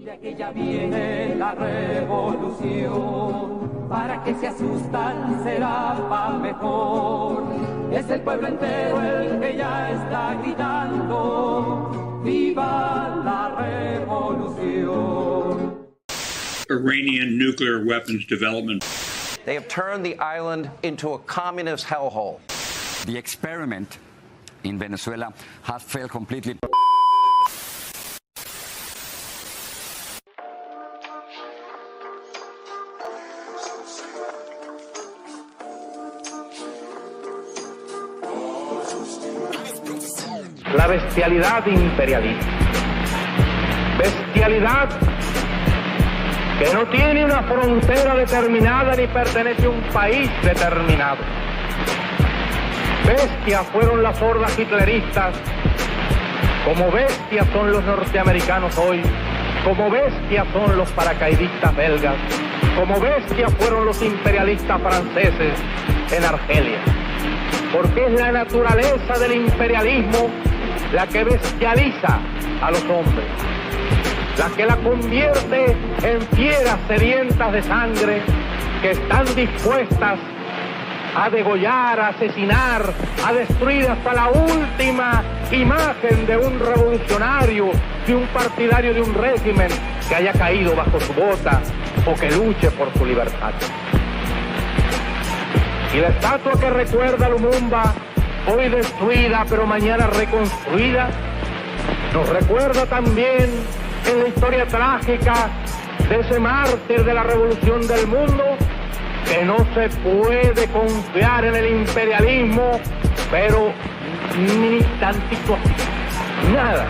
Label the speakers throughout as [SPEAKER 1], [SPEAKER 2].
[SPEAKER 1] De aquella viene la revolución, para que se asustan será pa' mejor. Es el pueblo entero el que ya está gritando, ¡viva la revolución!
[SPEAKER 2] Iranian nuclear weapons development.
[SPEAKER 3] They have turned the island into a communist hellhole.
[SPEAKER 4] The experiment in Venezuela has failed completely.
[SPEAKER 5] La bestialidad imperialista. Bestialidad que no tiene una frontera determinada ni pertenece a un país determinado. Bestias fueron las hordas hitleristas, como bestias son los norteamericanos hoy, como bestias son los paracaidistas belgas, como bestias fueron los imperialistas franceses en Argelia. Porque es la naturaleza del imperialismo la que bestializa a los hombres, la que la convierte en fieras sedientas de sangre que están dispuestas a degollar, a asesinar, a destruir hasta la última imagen de un revolucionario, de un partidario de un régimen que haya caído bajo su bota o que luche por su libertad. Y la estatua que recuerda a Lumumba, hoy destruida pero mañana reconstruida, nos recuerda también en la historia trágica de ese mártir de la revolución del mundo, que no se puede confiar en el imperialismo, pero ni tantito, nada.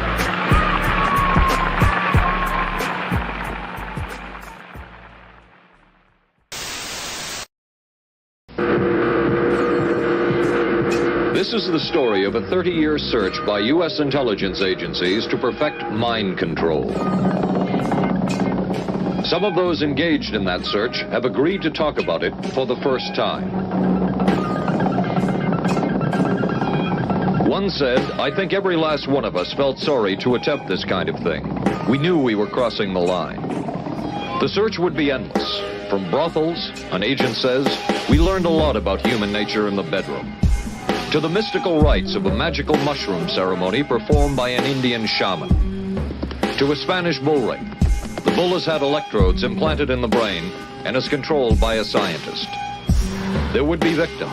[SPEAKER 6] This is the story of a 30-year search by U.S. intelligence agencies to perfect mind control. Some of those engaged in that search have agreed to talk about it for the first time. One said, "I think every last one of us felt sorry to attempt this kind of thing. We knew we were crossing the line." The search would be endless. From brothels, an agent says, we learned a lot about human nature in the bedroom, to the mystical rites of a magical mushroom ceremony performed by an Indian shaman, to a Spanish bull ring. The bull has had electrodes implanted in the brain and is controlled by a scientist. There would be victims.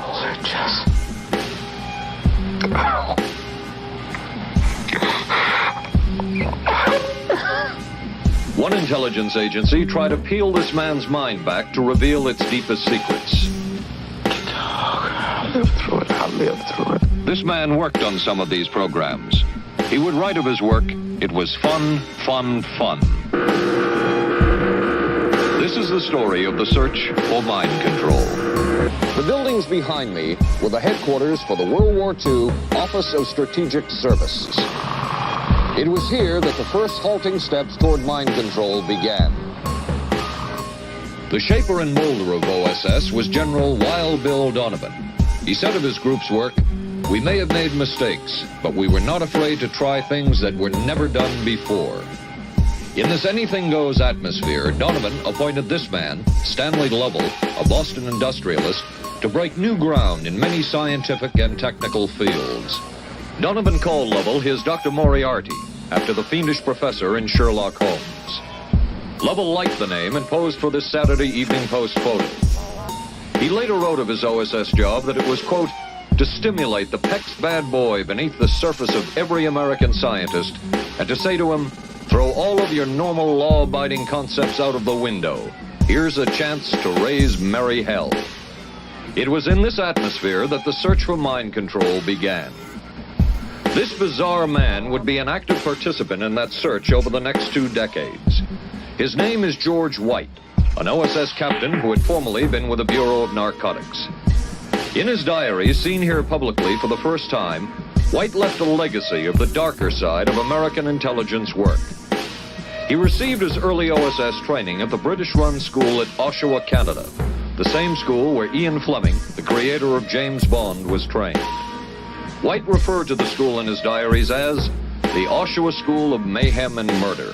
[SPEAKER 6] One intelligence agency tried to peel this man's mind back to reveal its deepest secrets.
[SPEAKER 7] I'll live through it.
[SPEAKER 6] This man worked on some of these programs. He would write of his work, "It was fun, fun, fun." This is the story of the search for mind control. The buildings behind me were the headquarters for the World War II Office of Strategic Services. It was here that the first halting steps toward mind control began. The shaper and molder of OSS was General Wild Bill Donovan. He said of his group's work, "We may have made mistakes, but we were not afraid to try things that were never done before." In this anything-goes atmosphere, Donovan appointed this man, Stanley Lovell, a Boston industrialist, to break new ground in many scientific and technical fields. Donovan called Lovell his Dr. Moriarty, after the fiendish professor in Sherlock Holmes. Lovell liked the name and posed for this Saturday Evening Post photo. He later wrote of his OSS job that it was, quote, "to stimulate the pecked bad boy beneath the surface of every American scientist and to say to him, throw all of your normal law-abiding concepts out of the window. Here's a chance to raise merry hell." It was in this atmosphere that the search for mind control began. This bizarre man would be an active participant in that search over the next 2 decades. His name is George White, an OSS captain who had formerly been with the Bureau of Narcotics. In his diary, seen here publicly for the first time, White left a legacy of the darker side of American intelligence work. He received his early OSS training at the British-run school at Oshawa, Canada, the same school where Ian Fleming, the creator of James Bond, was trained. White referred to the school in his diaries as the Oshawa School of Mayhem and Murder.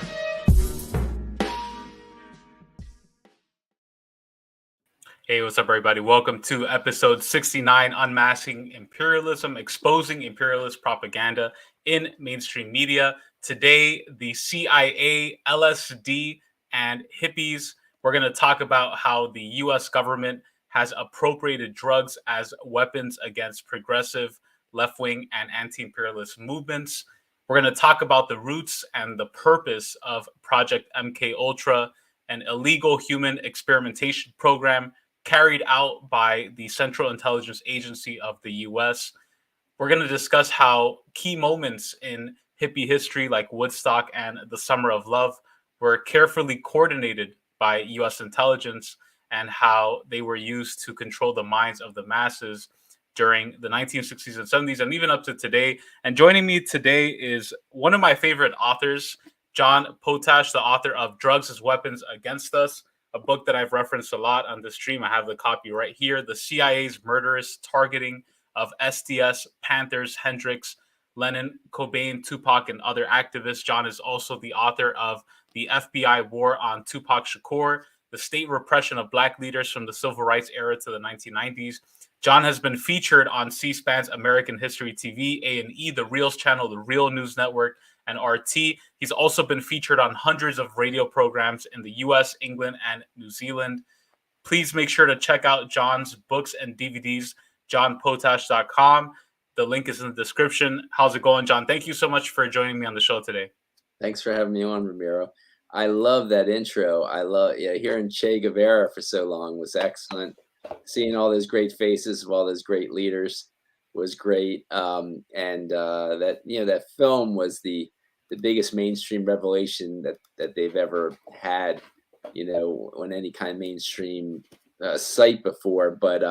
[SPEAKER 8] Hey, what's up, everybody? Welcome to episode 69, Unmasking Imperialism, Exposing Imperialist Propaganda in Mainstream Media. Today, the CIA, LSD, and hippies. We're going to talk about how the U.S. government has appropriated drugs as weapons against progressive, left-wing, and anti-imperialist movements. We're going to talk about the roots and the purpose of Project MKUltra, an illegal human experimentation program carried out by the Central Intelligence Agency of the U.S. We're going to discuss how key moments in hippie history like Woodstock and the Summer of Love were carefully coordinated by U.S. intelligence and how they were used to control the minds of the masses during the 1960s and 70s and even up to today. And joining me today is one of my favorite authors, John Potash, the author of Drugs as Weapons Against Us, a book that I've referenced a lot on the stream. I have the copy right here. The CIA's murderous targeting of SDS, Panthers, Hendrix, Lennon, Cobain, Tupac, and other activists. John is also the author of The FBI War on Tupac Shakur, the state repression of Black leaders from the Civil Rights era to the 1990s. John has been featured on C-SPAN's American History TV, A&E, the Reelz Channel, the Real News Network, and RT. He's also been featured on hundreds of radio programs in the US, England, and New Zealand. Please make sure to check out John's books and DVDs, johnpotash.com. The link is in the description. How's it going, John? Thank you so much for joining me on the show today.
[SPEAKER 9] Thanks for having me on, Ramiro. I love that intro. Hearing Che Guevara for so long was excellent. Seeing all those great faces of all those great leaders was great. That film was the biggest mainstream revelation that they've ever had, on any kind of mainstream site before. But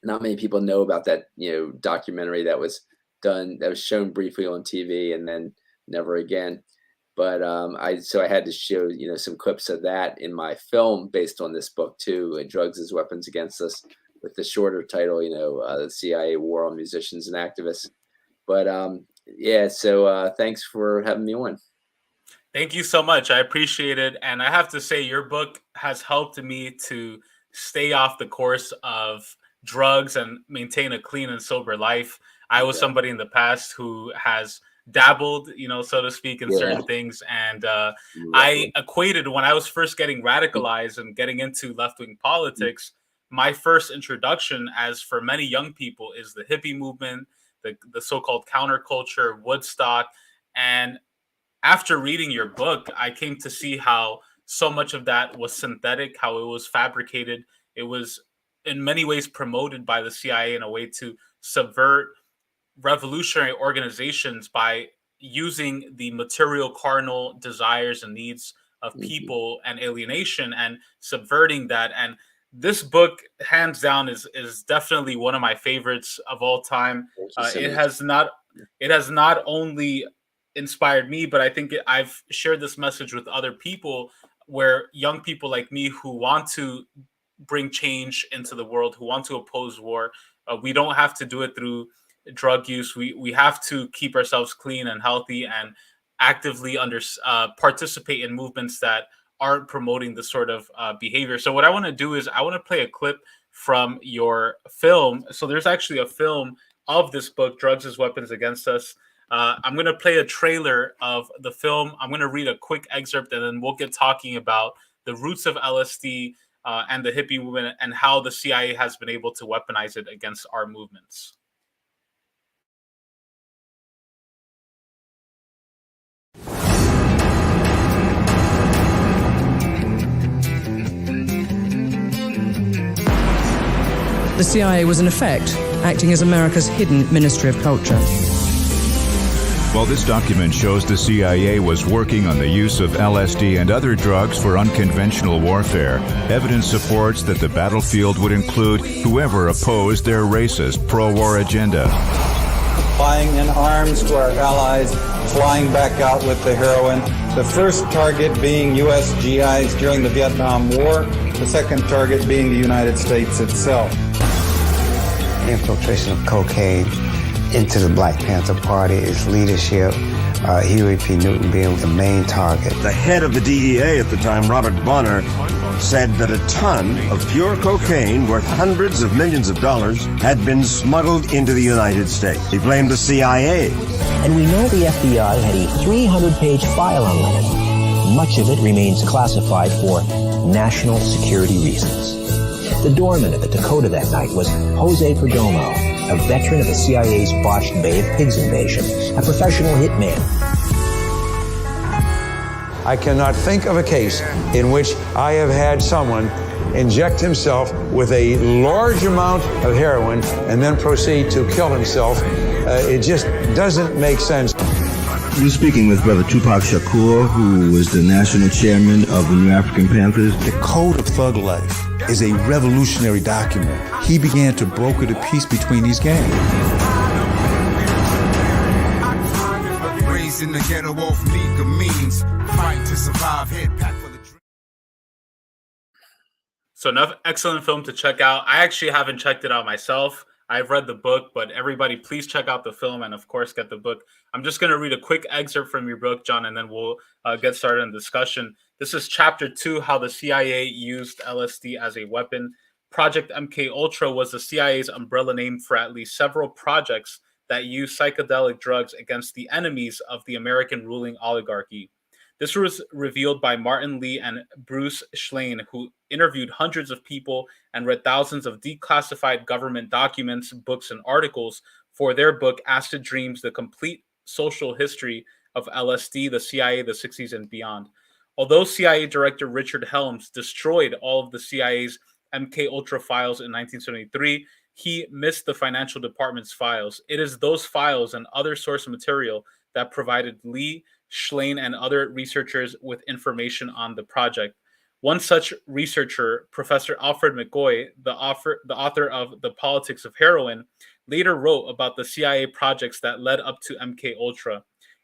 [SPEAKER 9] not many people know about that, documentary that was shown briefly on TV and then never again. But I had to show, some clips of that in my film based on this book too, Drugs as Weapons Against Us, with the shorter title, the CIA War on Musicians and Activists. But thanks for having me on.
[SPEAKER 8] Thank you so much. I appreciate it. And I have to say, your book has helped me to stay off the course of drugs and maintain a clean and sober life. I was somebody in the past who has dabbled, so to speak, in certain things. And I equated when I was first getting radicalized and getting into left-wing politics, my first introduction, as for many young people, is the hippie movement, the so-called counterculture, Woodstock. And after reading your book, I came to see how so much of that was synthetic, how it was fabricated. It was in many ways promoted by the CIA in a way to subvert revolutionary organizations by using the material carnal desires and needs of people and alienation and subverting that. And this book, hands down, is definitely one of my favorites of all time. It has not only inspired me, but I think I've shared this message with other people, where young people like me who want to bring change into the world, who want to oppose war, we don't have to do it through drug use. We have to keep ourselves clean and healthy and actively participate in movements that aren't promoting this sort of behavior. So what I want to do is I want to play a clip from your film. So there's actually a film of this book, Drugs as Weapons Against Us. I'm going to play a trailer of the film. I'm going to read a quick excerpt, and then we'll get talking about the roots of LSD and the hippie movement and how the CIA has been able to weaponize it against our movements.
[SPEAKER 10] The CIA was, in effect, acting as America's hidden Ministry of Culture.
[SPEAKER 11] While this document shows the CIA was working on the use of LSD and other drugs for unconventional warfare, evidence supports that the battlefield would include whoever opposed their racist pro-war agenda.
[SPEAKER 12] Flying in arms to our allies, flying back out with the heroin. The first target being U.S. GIs during the Vietnam War, the second target being the United States itself.
[SPEAKER 13] Infiltration of cocaine into the Black Panther Party, its leadership, Huey P. Newton being the main target.
[SPEAKER 14] The head of the DEA at the time, Robert Bonner, said that a ton of pure cocaine worth hundreds of millions of dollars had been smuggled into the United States. He blamed the CIA.
[SPEAKER 15] And we know the FBI had a 300-page file on Lennon. Much of it remains classified for national security reasons. The doorman at the Dakota that night was Jose Perdomo, a veteran of the CIA's botched Bay of Pigs invasion, a professional hitman.
[SPEAKER 16] I cannot think of a case in which I have had someone inject himself with a large amount of heroin and then proceed to kill himself. It just doesn't make sense.
[SPEAKER 17] We're speaking with Brother Tupac Shakur, who was the national chairman of the New African Panthers.
[SPEAKER 18] The Code of Thug Life is a revolutionary document. He began to broker the peace between these gangs.
[SPEAKER 19] Raised in the ghetto off league of means, fight to survive, head pack for the dream.
[SPEAKER 8] So another excellent film to check out. I actually haven't checked it out myself. I've read the book, but everybody please check out the film and, of course, get the book. I'm just going to read a quick excerpt from your book, John, and then we'll get started in discussion. This is Chapter 2, How the CIA Used LSD as a Weapon. Project MKUltra was the CIA's umbrella name for at least several projects that used psychedelic drugs against the enemies of the American ruling oligarchy. This was revealed by Martin Lee and Bruce Schlein, who interviewed hundreds of people and read thousands of declassified government documents, books, and articles for their book, Acid Dreams, The Complete Social History of LSD, the CIA, the 60s, and Beyond. Although CIA Director Richard Helms destroyed all of the CIA's MKUltra files in 1973, he missed the financial department's files. It is those files and other source material that provided Lee, Schlein, and other researchers with information on the project. One such researcher, Professor Alfred McCoy, the author of The Politics of Heroin, later wrote about the CIA projects that led up to MKUltra.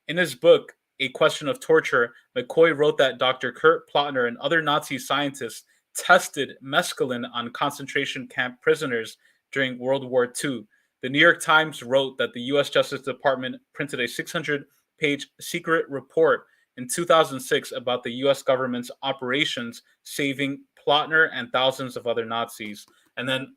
[SPEAKER 8] In his book, A Question of Torture, McCoy wrote that Dr. Kurt Plotner and other Nazi scientists tested mescaline on concentration camp prisoners during World War II. The New York Times wrote that the U.S. Justice Department printed a 600-page secret report in 2006 about the U.S. government's operations saving Plotner and thousands of other Nazis. And then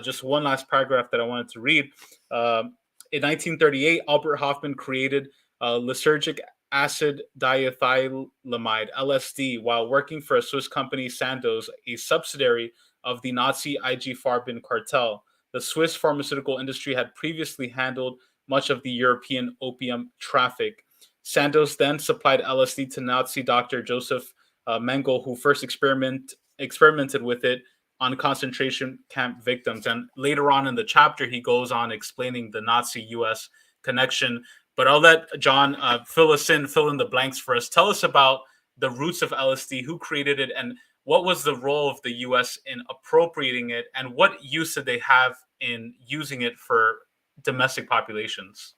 [SPEAKER 8] just one last paragraph that I wanted to read. In 1938, Albert Hofmann created lysergic acid diethylamide, LSD, while working for a Swiss company, Sandoz, a subsidiary of the Nazi IG Farben cartel. The Swiss pharmaceutical industry had previously handled much of the European opium traffic. Sandoz then supplied LSD to Nazi doctor Joseph Mengele, who first experimented with it on concentration camp victims. And later on in the chapter, he goes on explaining the Nazi-U.S. connection. But I'll let John fill in the blanks for us. Tell us about the roots of LSD, who created it, and what was the role of the U.S. in appropriating it, and what use did they have in using it for domestic populations?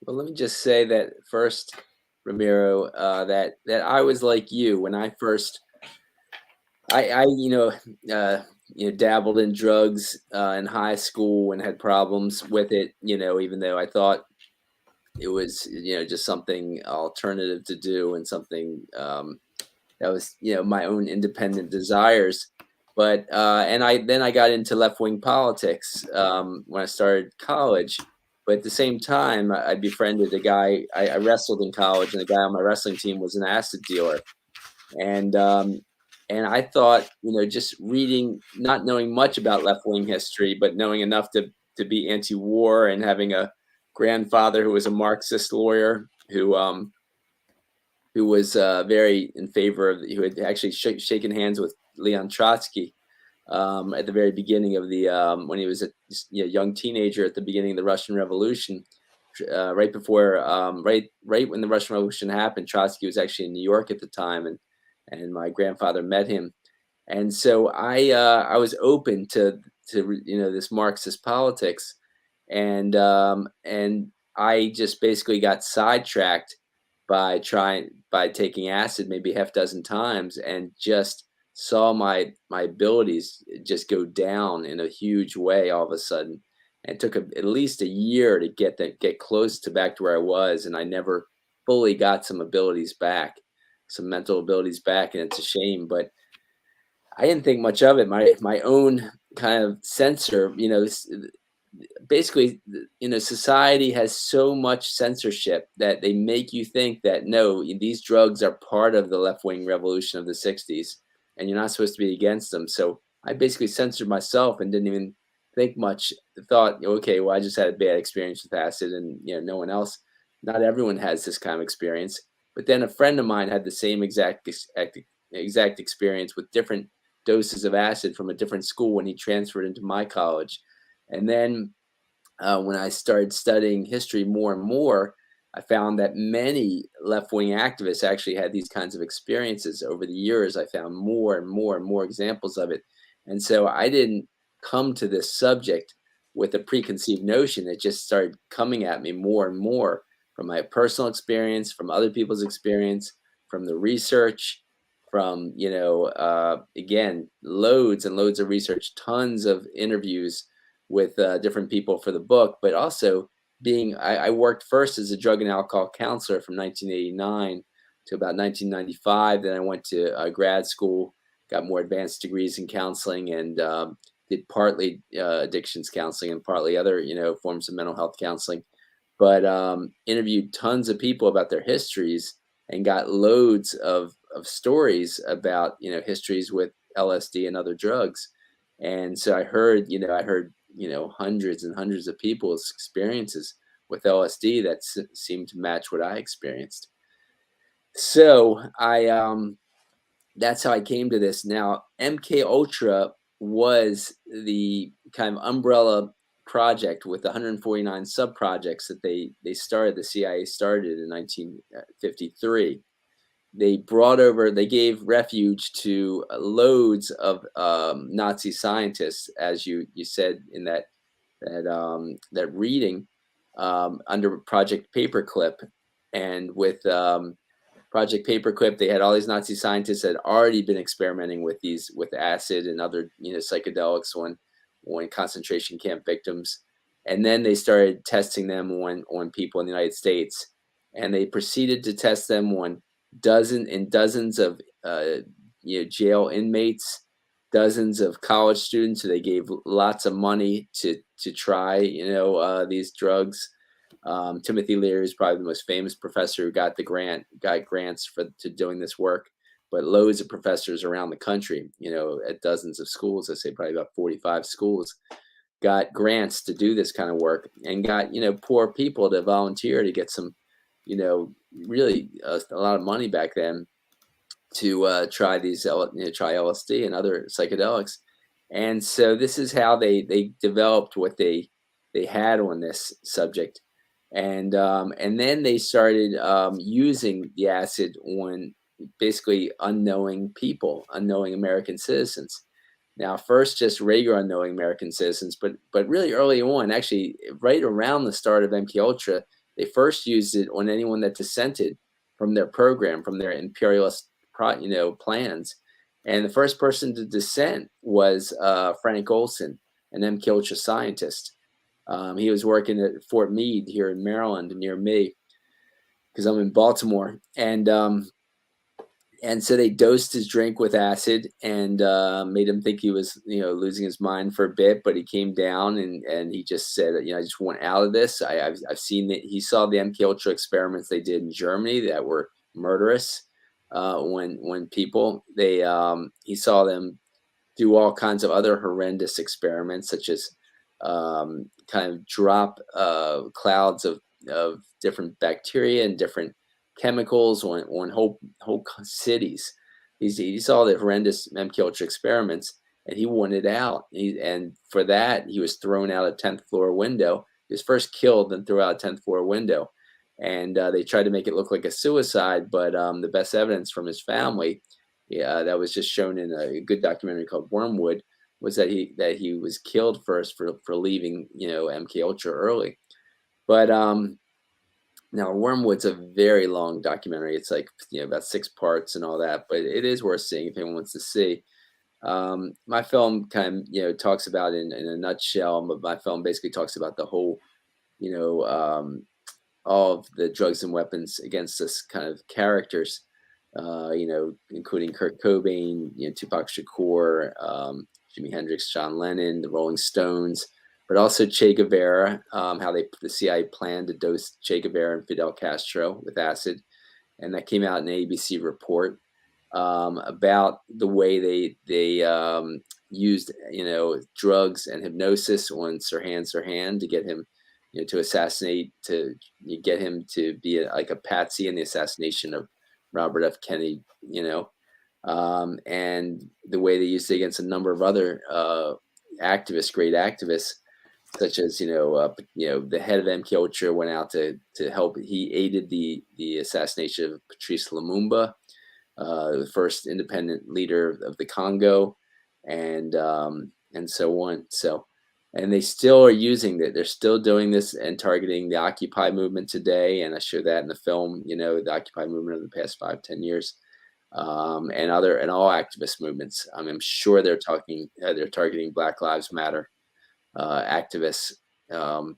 [SPEAKER 9] Well, let me just say that first, Ramiro, that I was like you when I first, I dabbled in drugs in high school and had problems with it, even though I thought it was, just something alternative to do and something that was, my own independent desires. But then I got into left-wing politics when I started college. But at the same time, I befriended a guy. I wrestled in college, and the guy on my wrestling team was an acid dealer. And I thought, just reading, not knowing much about left-wing history, but knowing enough to be anti-war, and having a grandfather who was a Marxist lawyer who was very in favor of, who had actually shaken hands with Leon Trotsky at the very beginning of the when he was a young teenager at the beginning of the Russian Revolution, right before right when the Russian Revolution happened. Trotsky was actually in New York at the time, and my grandfather met him, and so I was open to this Marxist politics, and I just basically got sidetracked by taking acid maybe half dozen times, and just saw my abilities just go down in a huge way all of a sudden. And it took at least a year to get close to back to where I was, and I never fully got some abilities back, some mental abilities back, and it's a shame. But I didn't think much of it. My own kind of censor, basically, society has so much censorship that they make you think that no, these drugs are part of the left-wing revolution of the 60s, and you're not supposed to be against them. So I basically censored myself and didn't even think much. Thought, okay, well, I just had a bad experience with acid, and no one else. Not everyone has this kind of experience. But then a friend of mine had the same exact experience with different doses of acid from a different school when he transferred into my college. And then when I started studying history more and more, I found that many left-wing activists actually had these kinds of experiences. Over the years, I found more and more and more examples of it. And so I didn't come to this subject with a preconceived notion. It just started coming at me more and more from my personal experience, from other people's experience, from the research, from, again, loads and loads of research, tons of interviews with different people for the book, but also I worked first as a drug and alcohol counselor from 1989 to about 1995. Then I went to grad school, got more advanced degrees in counseling, and did partly addictions counseling and partly other, forms of mental health counseling. But interviewed tons of people about their histories and got loads of stories about, histories with LSD and other drugs. And so I heard hundreds and hundreds of people's experiences with LSD that seemed to match what I experienced. So that's how I came to this. Now, MKUltra was the kind of umbrella project with 149 sub-projects that the CIA started in 1953. They gave refuge to loads of Nazi scientists, as you said in that reading, under Project Paperclip. And with Project Paperclip, they had all these Nazi scientists that had already been experimenting with acid and other psychedelics on concentration camp victims, and then they started testing them on people in the United States, and they proceeded to test them on dozens of jail inmates, dozens of college students who they gave lots of money to try these drugs. Timothy Leary is probably the most famous professor who got grants to doing this work, but loads of professors around the country, at dozens of schools, I say probably about 45 schools, got grants to do this kind of work, and got poor people to volunteer to get some really a lot of money back then to try try LSD and other psychedelics. And so this is how they developed what they had on this subject. And then they started using the acid on basically unknowing people, unknowing American citizens. Now, first just regular unknowing American citizens, but really early on, actually right around the start of MKUltra, they first used it on anyone that dissented from their program, from their imperialist plans. And the first person to dissent was Frank Olson, an MKUltra scientist. He was working at Fort Meade here in Maryland near me, because I'm in Baltimore. And so they dosed his drink with acid and made him think he was, losing his mind for a bit. But he came down and he just said, I just want out of this. I've seen that. He saw the MKUltra experiments they did in Germany that were murderous. When people he saw them do all kinds of other horrendous experiments, such as kind of drop clouds of different bacteria and different chemicals on whole cities. He saw the horrendous MKUltra experiments, and he wanted out. And for that, he was thrown out a 10th floor window. He was first killed, then threw out a 10th floor window. And they tried to make it look like a suicide, but the best evidence from his family, that was just shown in a good documentary called Wormwood, was that he was killed first for leaving MKUltra early. But now Wormwood's a very long documentary. It's like about 6 parts and all that, but it is worth seeing if anyone wants to see. My film kind of talks about in a nutshell, but my film basically talks about the whole all of the drugs and weapons against us kind of characters, including Kurt Cobain, Tupac Shakur, Jimi Hendrix, John Lennon, the Rolling Stones, but also Che Guevara, how the CIA planned to dose Che Guevara and Fidel Castro with acid. And that came out in an ABC report about the way they used, drugs and hypnosis on Sirhan to get him, to assassinate, to get him to be like a patsy in the assassination of Robert F. Kennedy, and the way they used it against a number of other great activists, such as the head of MKUltra went out to help. He aided the assassination of Patrice Lumumba, the first independent leader of the Congo, and so on. So, and they still are using that. They're still doing this and targeting the Occupy movement today. And I show that in the film, the Occupy movement of the past 5-10 years, and all activist movements. I'm sure they're targeting Black Lives Matter activists.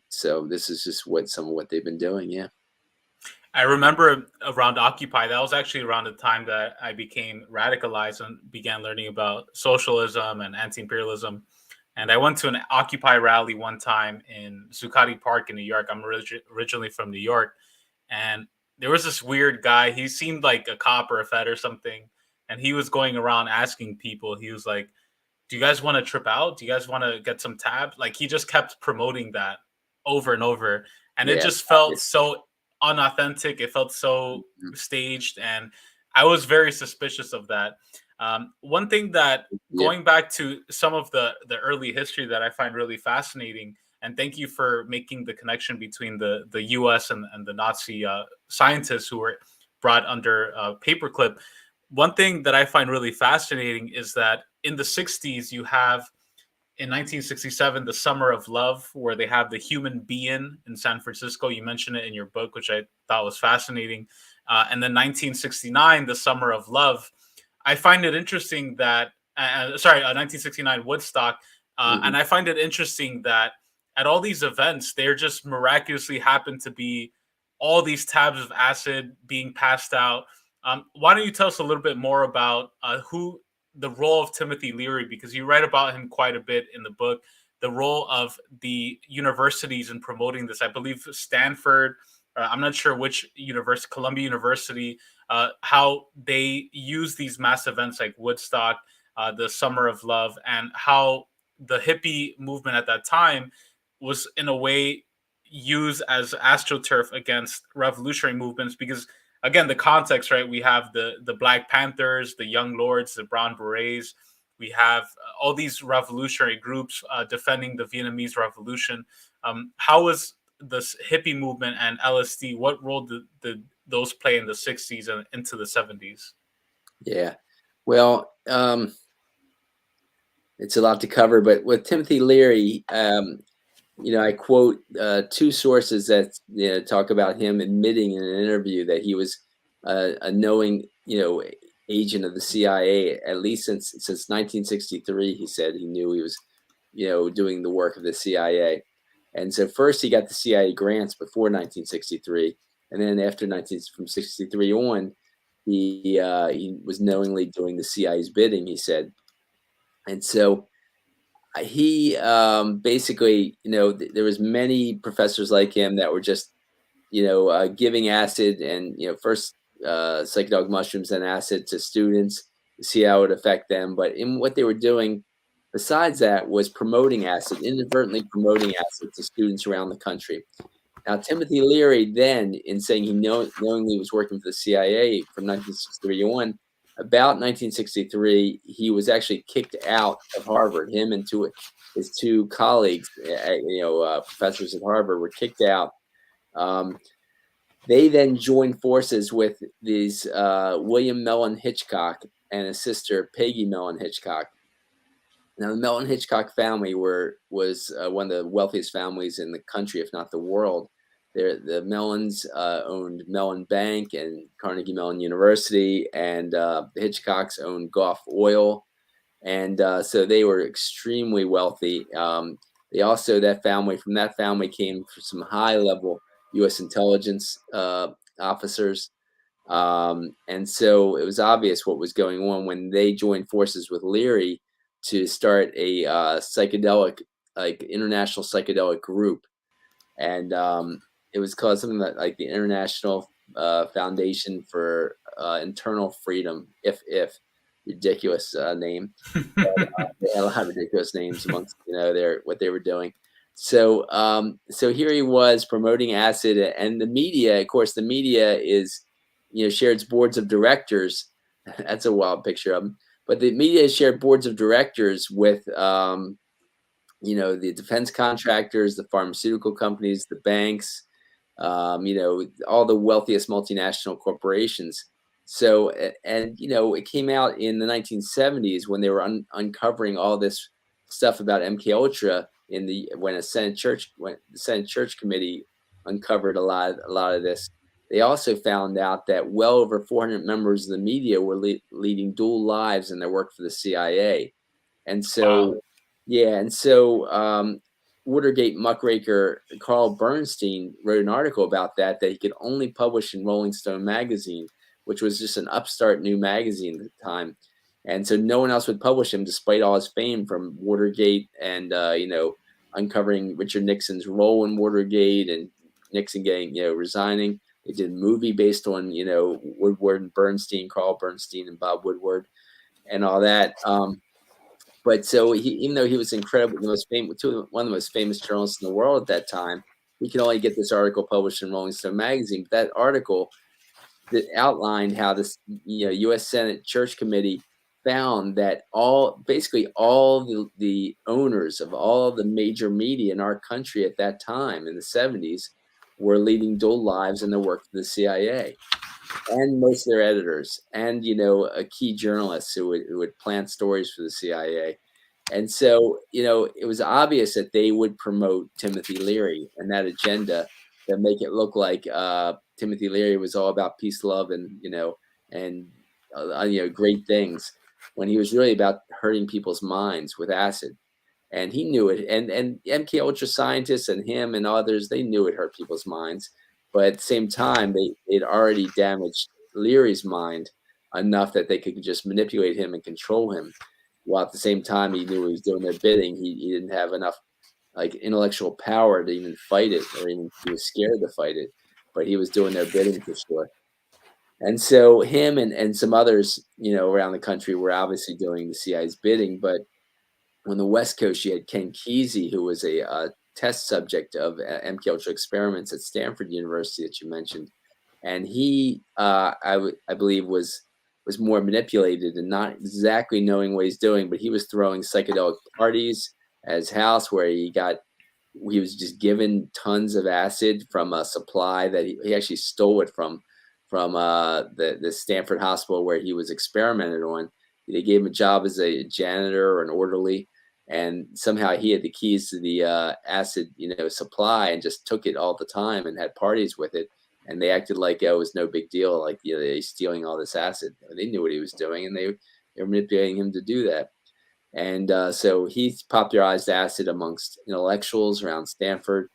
[SPEAKER 9] So this is just some of what they've been doing. Yeah.
[SPEAKER 8] I remember around Occupy, that was actually around the time that I became radicalized and began learning about socialism and anti-imperialism. And I went to an Occupy rally one time in Zuccotti Park in New York. I'm originally from New York. And there was this weird guy. He seemed like a cop or a Fed or something. And he was going around asking people, he was like, do you guys want to trip out? Do you guys want to get some tabs? Like, he just kept promoting that over and over. And it just felt so unauthentic. It felt so staged. And I was very suspicious of that. One thing that, going back to some of the early history that I find really fascinating, and thank you for making the connection between the U.S. and the Nazi scientists who were brought under paperclip. One thing that I find really fascinating is that in the 60s, you have, in 1967, the Summer of Love, where they have the human being in San Francisco. You mentioned it in your book, which I thought was fascinating. And then 1969, the Summer of Love. I find it interesting that, 1969 Woodstock. And I find it interesting that at all these events, there just miraculously happen to be all these tabs of acid being passed out. Why don't you tell us a little bit more about the role of Timothy Leary, because you write about him quite a bit in the book, the role of the universities in promoting this. I believe Stanford, I'm not sure which university, Columbia University, how they use these mass events like Woodstock, the Summer of Love, and how the hippie movement at that time was in a way used as astroturf against revolutionary movements. Because again, the context, right? We have the Black Panthers, the Young Lords, the Brown Berets. We have all these revolutionary groups defending the Vietnamese Revolution. How was this hippie movement and LSD? What role did those play in the 60s and into the 70s? Yeah, well, it's a lot to cover, but with Timothy Leary, I quote two sources that talk about him admitting in an interview that he was a knowing, agent of the CIA, at least since 1963. He said he knew he was, doing the work of the CIA. And so first he got the CIA grants before 1963. And then from 63 on, he was knowingly doing the CIA's bidding, he said. And so he basically, there was many professors like him that were just, giving acid and, first psychedelic mushrooms and acid to students to see how it would affect them. But in what they were doing besides that was inadvertently promoting acid to students around the country. Now, Timothy Leary then, in saying he knowingly was working for the CIA from 1963 on, about 1963, he was actually kicked out of Harvard. Him and his two colleagues, professors at Harvard, were kicked out. They then joined forces with these William Mellon Hitchcock and his sister Peggy Mellon Hitchcock. Now, the Mellon Hitchcock family was one of the wealthiest families in the country, if not the world. The Mellons owned Mellon Bank and Carnegie Mellon University, and the Hitchcocks owned Gulf Oil, and so they were extremely wealthy. From that family came some high-level
[SPEAKER 9] U.S. intelligence officers. And so it was obvious what was going on when they joined forces with Leary to start a psychedelic, like international psychedelic group. And it was called something like the International Foundation for Internal Freedom, if ridiculous name. But, they had a lot of ridiculous names amongst what they were doing. So so here he was promoting acid, and the media, of course, the media is shared its boards of directors. That's a wild picture of him. But the media shared boards of directors with the defense contractors, the pharmaceutical companies, the banks, all the wealthiest multinational corporations. So, and it came out in the 1970s when they were uncovering all this stuff about MKUltra when the Senate Church Committee uncovered a lot of this. They also found out that well over 400 members of the media were leading dual lives in their work for the CIA, and so. Wow. Yeah, and so Watergate muckraker Carl Bernstein wrote an article about that he could only publish in Rolling Stone magazine, which was just an upstart new magazine at the time. And so no one else would publish him despite all his fame from Watergate and, uncovering Richard Nixon's role in Watergate and Nixon getting, resigning. They did a movie based on, Woodward and Bernstein, Carl Bernstein and Bob Woodward and all that. But so even though he was incredible, one of the most famous journalists in the world at that time, he could only get this article published in Rolling Stone magazine. But that article that outlined how this, U.S. Senate Church Committee found that basically all the owners of all the major media in our country at that time in the 70s were leading dual lives in their work for the CIA. And most of their editors, and a key journalists who would plant stories for the CIA, and so it was obvious that they would promote Timothy Leary and that agenda that make it look like Timothy Leary was all about peace, love, and great things, when he was really about hurting people's minds with acid, and he knew it. And MKUltra scientists and him and others, they knew it hurt people's minds. But at the same time, they'd already damaged Leary's mind enough that they could just manipulate him and control him. While at the same time, he knew he was doing their bidding. He didn't have enough intellectual power to even fight it, or even he was scared to fight it. But he was doing their bidding for sure. And so him and some others, around the country were obviously doing the CIA's bidding. But on the West Coast, you had Ken Kesey, who was a test subject of MKUltra experiments at Stanford University that you mentioned, and he, I believe, was more manipulated and not exactly knowing what he's doing, but he was throwing psychedelic parties at his house where he was just given tons of acid from a supply that he actually stole it from the Stanford hospital where he was experimented on. They gave him a job as a janitor or an orderly. And somehow he had the keys to the acid, supply, and just took it all the time and had parties with it. And they acted like it was no big deal, like they stealing all this acid. They knew what he was doing, and they were manipulating him to do that. And so he popularized acid amongst intellectuals around Stanford.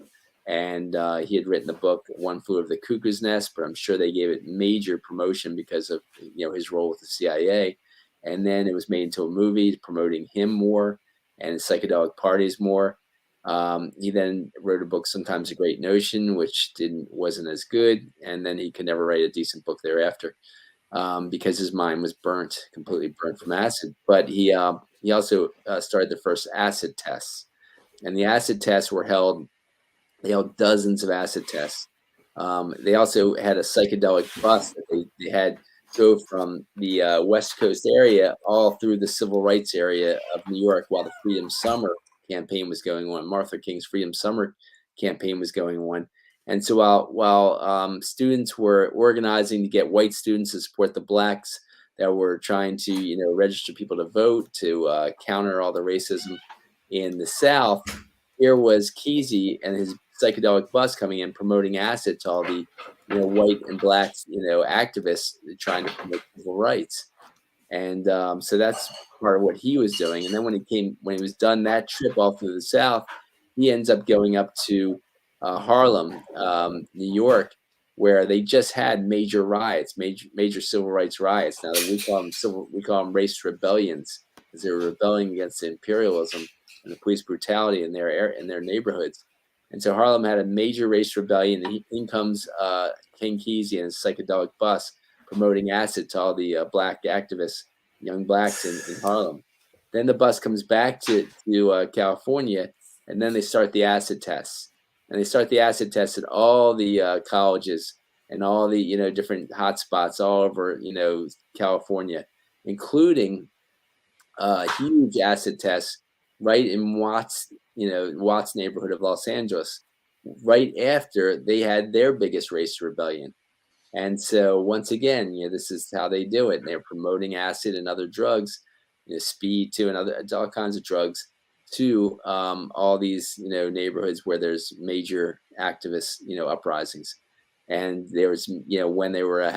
[SPEAKER 9] And he had written the book One Flew Over the Cuckoo's Nest, but I'm sure they gave it major promotion because of his role with the CIA. And then it was made into a movie promoting him more and psychedelic parties more. He then wrote a book, Sometimes a Great Notion, which wasn't as good, and then he could never write a decent book thereafter because his mind was completely burnt from acid. But he also started the first acid tests, and the acid tests were held. They held dozens of acid tests. They also had a psychedelic bus that they had go from the West Coast area all through the civil rights area of New York while the Freedom Summer campaign was going on. Martha King's Freedom Summer campaign was going on. And so while students were organizing to get white students to support the blacks that were trying to, register people to vote, to counter all the racism in the South, here was Kesey and his psychedelic bus coming in promoting acid to all the white and black activists trying to promote civil rights. And so that's part of what he was doing. And then when he was done that trip all through the South, he ends up going up to Harlem, New York, where they just had major riots, major civil rights riots. Now we call them race rebellions, because they were rebelling against imperialism and the police brutality in their neighborhoods. And so Harlem had a major race rebellion. And in comes King Kesey in his psychedelic bus, promoting acid to all the black activists, young blacks in Harlem. Then the bus comes back to California, and then they start the acid tests. And they start the acid tests at all the colleges and all the different hotspots all over California, including huge acid tests right in Watts neighborhood of Los Angeles, right after they had their biggest race rebellion. And so once again, this is how they do it. They're promoting acid and other drugs, speed too, and all kinds of drugs to all these neighborhoods where there's major activist uprisings. And there was when they were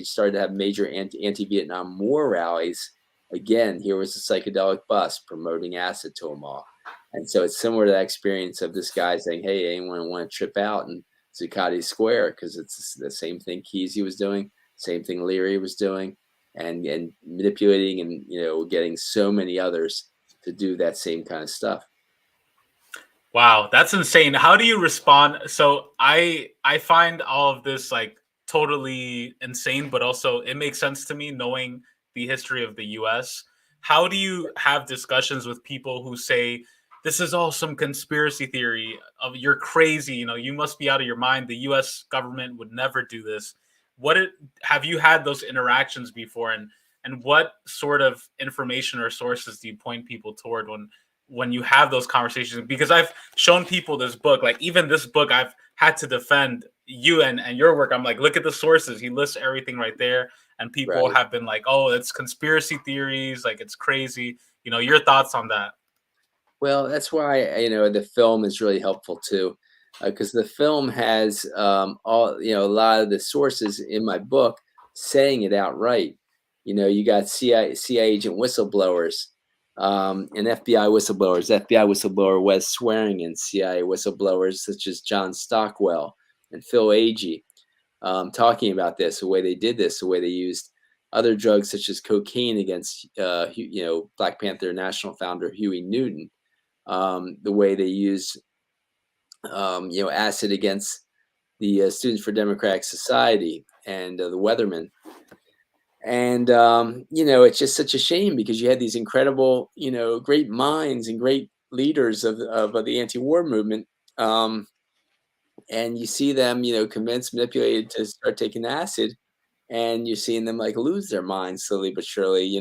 [SPEAKER 9] started to have major anti-Vietnam War rallies. Again, here was a psychedelic bus promoting acid to them all. And so it's similar to that experience of this guy saying, hey, anyone want to trip out in Zuccotti Square? Because it's the same thing Kesey was doing, same thing Leary was doing, and manipulating and getting so many others to do that same kind of stuff.
[SPEAKER 8] Wow, that's insane. How do you respond? So I find all of this like totally insane, but also it makes sense to me knowing the history of the US. How do you have discussions with people who say this is all some conspiracy theory of you're crazy, you must be out of your mind. The US government would never do this. Have you had those interactions before, and what sort of information or sources do you point people toward when you have those conversations? Because I've shown people this book, like even this book, I've had to defend you and your work. I'm like, look at the sources. He lists everything right there. And people have been like, oh, it's conspiracy theories. Like it's crazy. Your thoughts on that?
[SPEAKER 9] Well, that's why, the film is really helpful too. Because the film has a lot of the sources in my book saying it outright. You got CIA agent whistleblowers, and FBI whistleblowers. FBI whistleblower Wes Swearing in CIA whistleblowers such as John Stockwell and Phil Agee, talking about this, the way they did this, the way they used other drugs such as cocaine against Black Panther National founder Huey Newton, the way they used acid against the Students for Democratic Society and the Weathermen. And, it's just such a shame because you had these incredible, great minds and great leaders of the anti-war movement. And you see them, convinced, manipulated to start taking acid, and you're seeing them like lose their minds slowly but surely.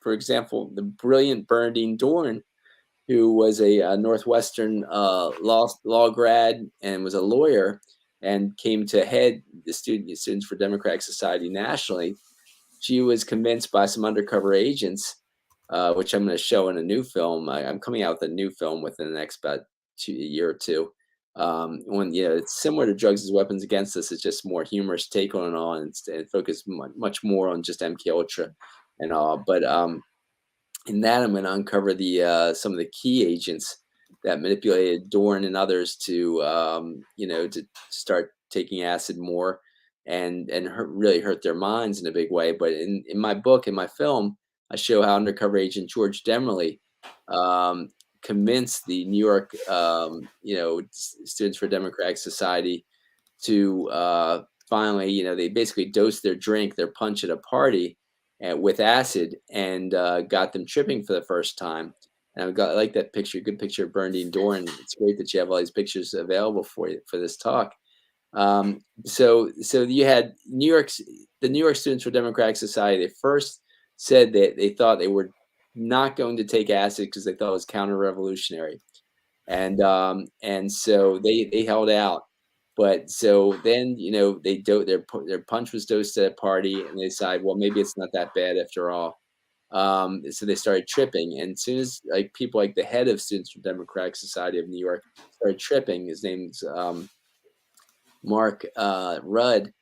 [SPEAKER 9] For example, the brilliant Bernardine Dorn, who was a Northwestern law grad and was a lawyer and came to head the Students for Democratic Society nationally. She was convinced by some undercover agents, which I'm going to show in a new film. I'm coming out with a new film within the next about a year or two. It's similar to Drugs as Weapons Against Us. It's just more humorous take on it all, and focus much more on just MKUltra and all. But in that, I'm going to uncover some of the key agents that manipulated Dorn and others to start taking acid more and really hurt their minds in a big way. But in my book, in my film, I show how undercover agent George Demerly convinced the New York, Students for Democratic Society to finally, they basically dosed their punch at a party with acid and got them tripping for the first time. And I like that picture, good picture of Bernardine Dorn. It's great that you have all these pictures available for you for this talk. So you had the New York Students for Democratic Society. They first said that they thought they were not going to take acid because they thought it was counter-revolutionary, and so they held out. But so then their punch was dosed at a party, and they decided, well, maybe it's not that bad after all. So they started tripping, and as soon as people like the head of Students for Democratic Society of New York started tripping, his name's Mark Rudd.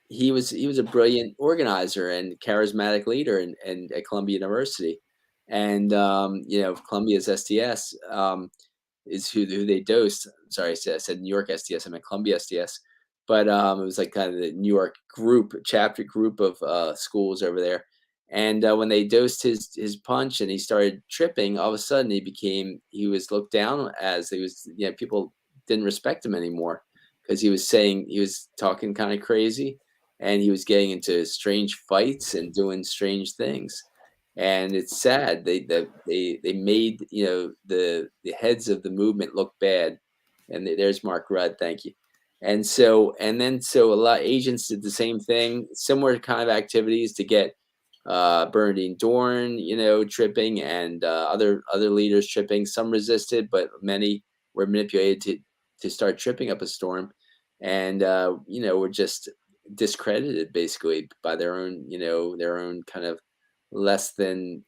[SPEAKER 9] He was a brilliant organizer and charismatic leader at Columbia University, and Columbia's STS. is who they dosed. Sorry, I said New York SDS. I meant Columbia SDS, but it was like kind of the New York chapter group of schools over there. And when they dosed his punch and he started tripping, all of a sudden he was looked down as people didn't respect him anymore because he was talking kind of crazy and he was getting into strange fights and doing strange things. And it's sad they made the heads of the movement look bad. And there's Mark Rudd, thank you. And so a lot of agents did the same thing, similar kind of activities to get Bernardine Dorn, tripping, and other leaders tripping. Some resisted, but many were manipulated to start tripping up a storm, and were just discredited basically by their own kind of less than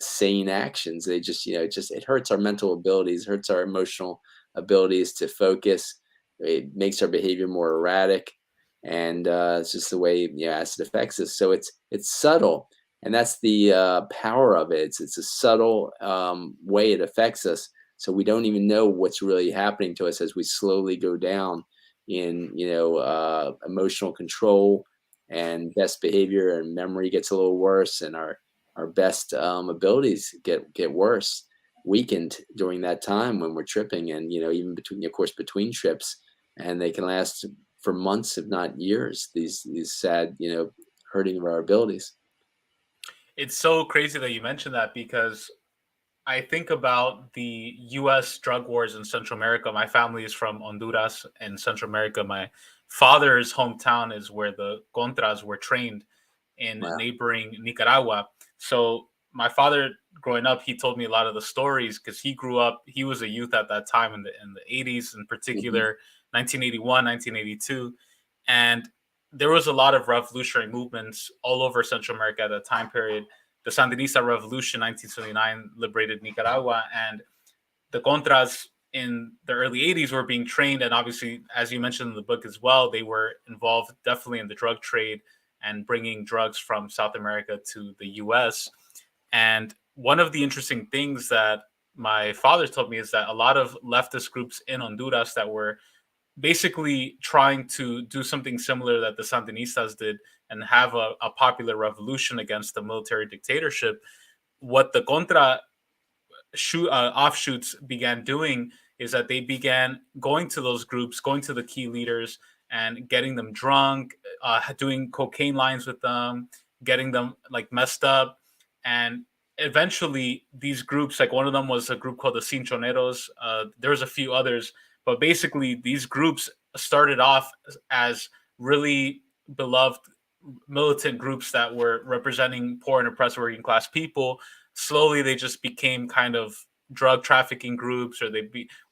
[SPEAKER 9] sane actions. They just it hurts our mental abilities, hurts our emotional abilities to focus. It makes our behavior more erratic. And it's just the way acid affects us. So it's subtle, and that's the power of it. It's a subtle way it affects us. So we don't even know what's really happening to us as we slowly go down in emotional control, and best behavior and memory gets a little worse, and our best abilities get worse, weakened during that time when we're tripping, and even between trips, and they can last for months, if not years, these sad, hurting of our abilities.
[SPEAKER 8] It's so crazy that you mentioned that, because I think about the U.S. drug wars in Central America. My family is from Honduras in Central America. My father's hometown is where the Contras were trained in neighboring Nicaragua. So my father, growing up, he told me a lot of the stories because he grew up, he was a youth at that time in the 80s, in particular, 1981, 1982. And there was a lot of revolutionary movements all over Central America at that time period. The Sandinista Revolution, 1979, liberated Nicaragua, and the Contras in the early 80s were being trained. And obviously, as you mentioned in the book as well, they were involved definitely in the drug trade and bringing drugs from South America to the US. And one of the interesting things that my father told me is that a lot of leftist groups in Honduras that were basically trying to do something similar that the Sandinistas did and have a popular revolution against the military dictatorship, what the Contra offshoots began doing is that they began going to those groups, going to the key leaders and getting them drunk, doing cocaine lines with them, getting them like messed up. And eventually these groups, like one of them was a group called the Cinchoneros. There was a few others, but basically these groups started off as really beloved militant groups that were representing poor and oppressed working class people. Slowly they just became kind of drug trafficking groups,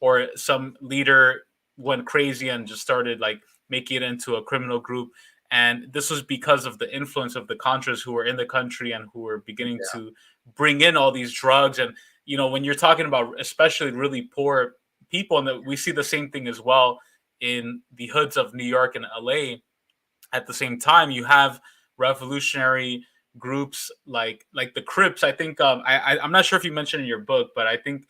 [SPEAKER 8] or some leader went crazy and just started like making it into a criminal group. And this was because of the influence of the Contras who were in the country and who were beginning to bring in all these drugs. And, when you're talking about especially really poor people, and we see the same thing as well in the hoods of New York and LA. At the same time, you have revolutionary groups like the Crips. I think I'm not sure if you mentioned in your book, but I think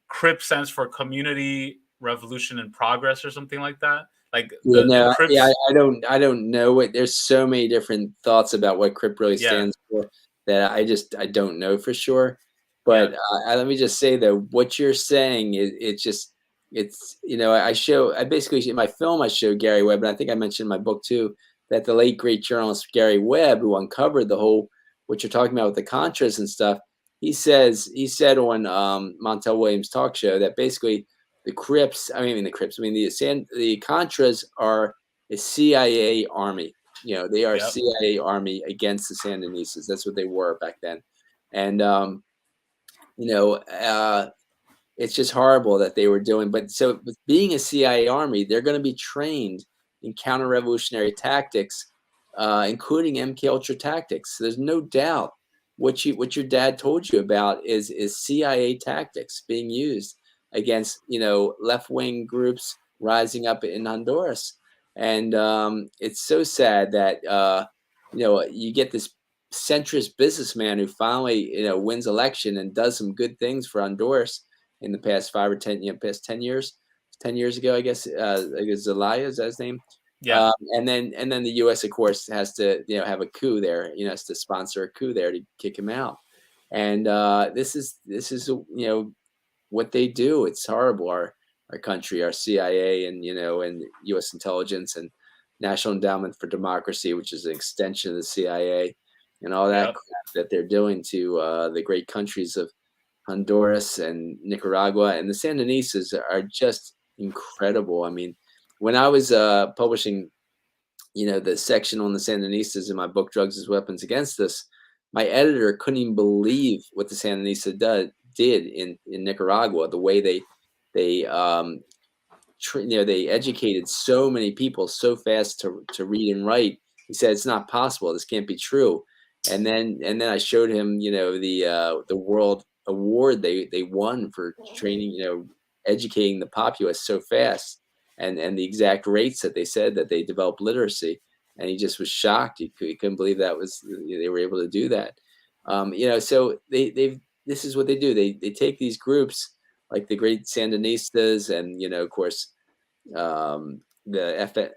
[SPEAKER 8] CRIP stands for Community Revolution in Progress or something like that. Like the Crips.
[SPEAKER 9] I don't know what. There's so many different thoughts about what CRIP really stands for that I don't know for sure. But let me just say though, what you're saying is I basically in my film I show Gary Webb, and I think I mentioned in my book too that the late great journalist Gary Webb, who uncovered the whole what you're talking about with the Contras and stuff, he said on Montel Williams' talk show that basically the Contras are a CIA army. They are a CIA army against the Sandinistas. That's what they were back then, and it's just horrible that they were doing. But so being a CIA army, they're going to be trained in counter-revolutionary tactics, including MKUltra tactics. So there's no doubt what your dad told you about is CIA tactics being used against left-wing groups rising up in Honduras. And it's so sad that you get this centrist businessman who finally wins election and does some good things for Honduras, in the past 5 or 10, past 10 years. 10 years ago, I guess. Zelaya, is that his name?
[SPEAKER 8] Yeah.
[SPEAKER 9] And then the U.S. of course has to have a coup there. Has to sponsor a coup there to kick him out. And this is what they do. It's horrible. Our country, our CIA, and and U.S. intelligence and National Endowment for Democracy, which is an extension of the CIA, and all that crap that they're doing to the great countries of Honduras and Nicaragua. And the Sandinistas are just incredible. I mean, when I was publishing, the section on the Sandinistas in my book, Drugs as Weapons Against Us, my editor couldn't even believe what the Sandinistas did in Nicaragua, the way they educated so many people so fast to read and write. He said, it's not possible. This can't be true. And then I showed him, the world award they won for training, educating the populace so fast, and the exact rates that they said that they developed literacy. And he just was shocked. He couldn't believe that they were able to do that. So this is what they do. They take these groups like the great Sandinistas and, of course, the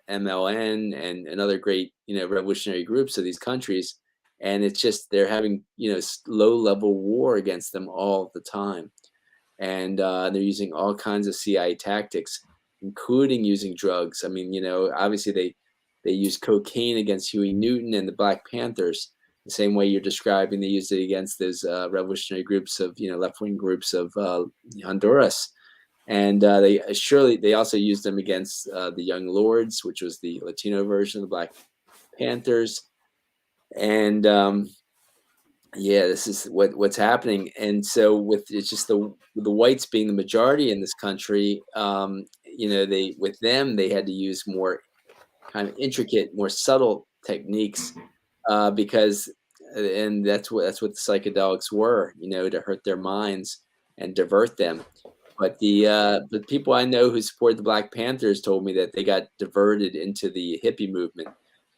[SPEAKER 9] FMLN and other great, revolutionary groups of these countries. And it's just, they're having, low level war against them all the time. And they're using all kinds of CIA tactics, including using drugs. I mean, obviously they use cocaine against Huey Newton and the Black Panthers, the same way you're describing. They used it against those revolutionary groups of, left-wing groups of Honduras. And they also used them against the Young Lords, which was the Latino version of the Black Panthers. And this is what's happening. And so it's just the whites being the majority in this country, they had to use more kind of intricate, more subtle techniques because that's what the psychedelics were, to hurt their minds and divert them. But the people I know who support the Black Panthers told me that they got diverted into the hippie movement,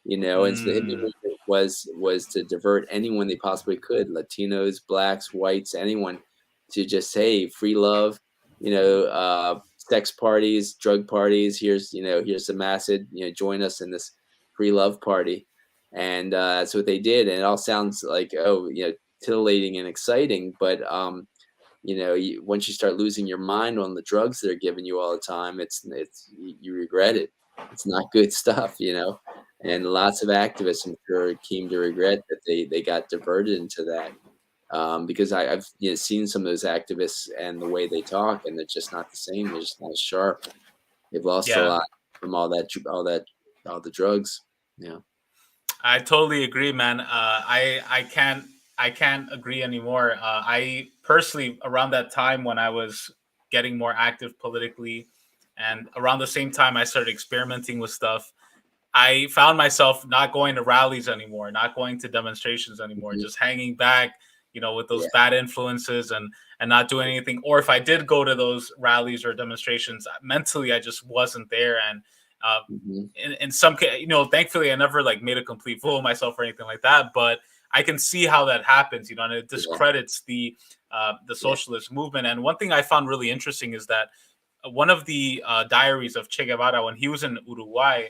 [SPEAKER 9] and so the hippie movement was to divert anyone they possibly could, Latinos, blacks, whites, anyone, to just say free love, sex parties, drug parties. Here's some acid, join us in this free love party. And that's what they did. And it all sounds like, titillating and exciting. But, once you start losing your mind on the drugs they're giving you all the time, you regret it. It's not good stuff, and lots of activists, I'm sure, came to regret that they got diverted into that. Because I've seen some of those activists and the way they talk, and they're just not the same. They're just not as sharp. They've lost a lot from all the drugs. Yeah,
[SPEAKER 8] I totally agree, man. I can't agree anymore. I personally, around that time when I was getting more active politically, and around the same time I started experimenting with stuff, I found myself not going to rallies anymore, not going to demonstrations anymore, just hanging back, with those bad influences and not doing anything. Or if I did go to those rallies or demonstrations, mentally I just wasn't there. And in some case, thankfully I never made a complete fool of myself or anything like that. But I can see how that happens, and it discredits the socialist movement. And one thing I found really interesting is that one of the diaries of Che Guevara, when he was in Uruguay,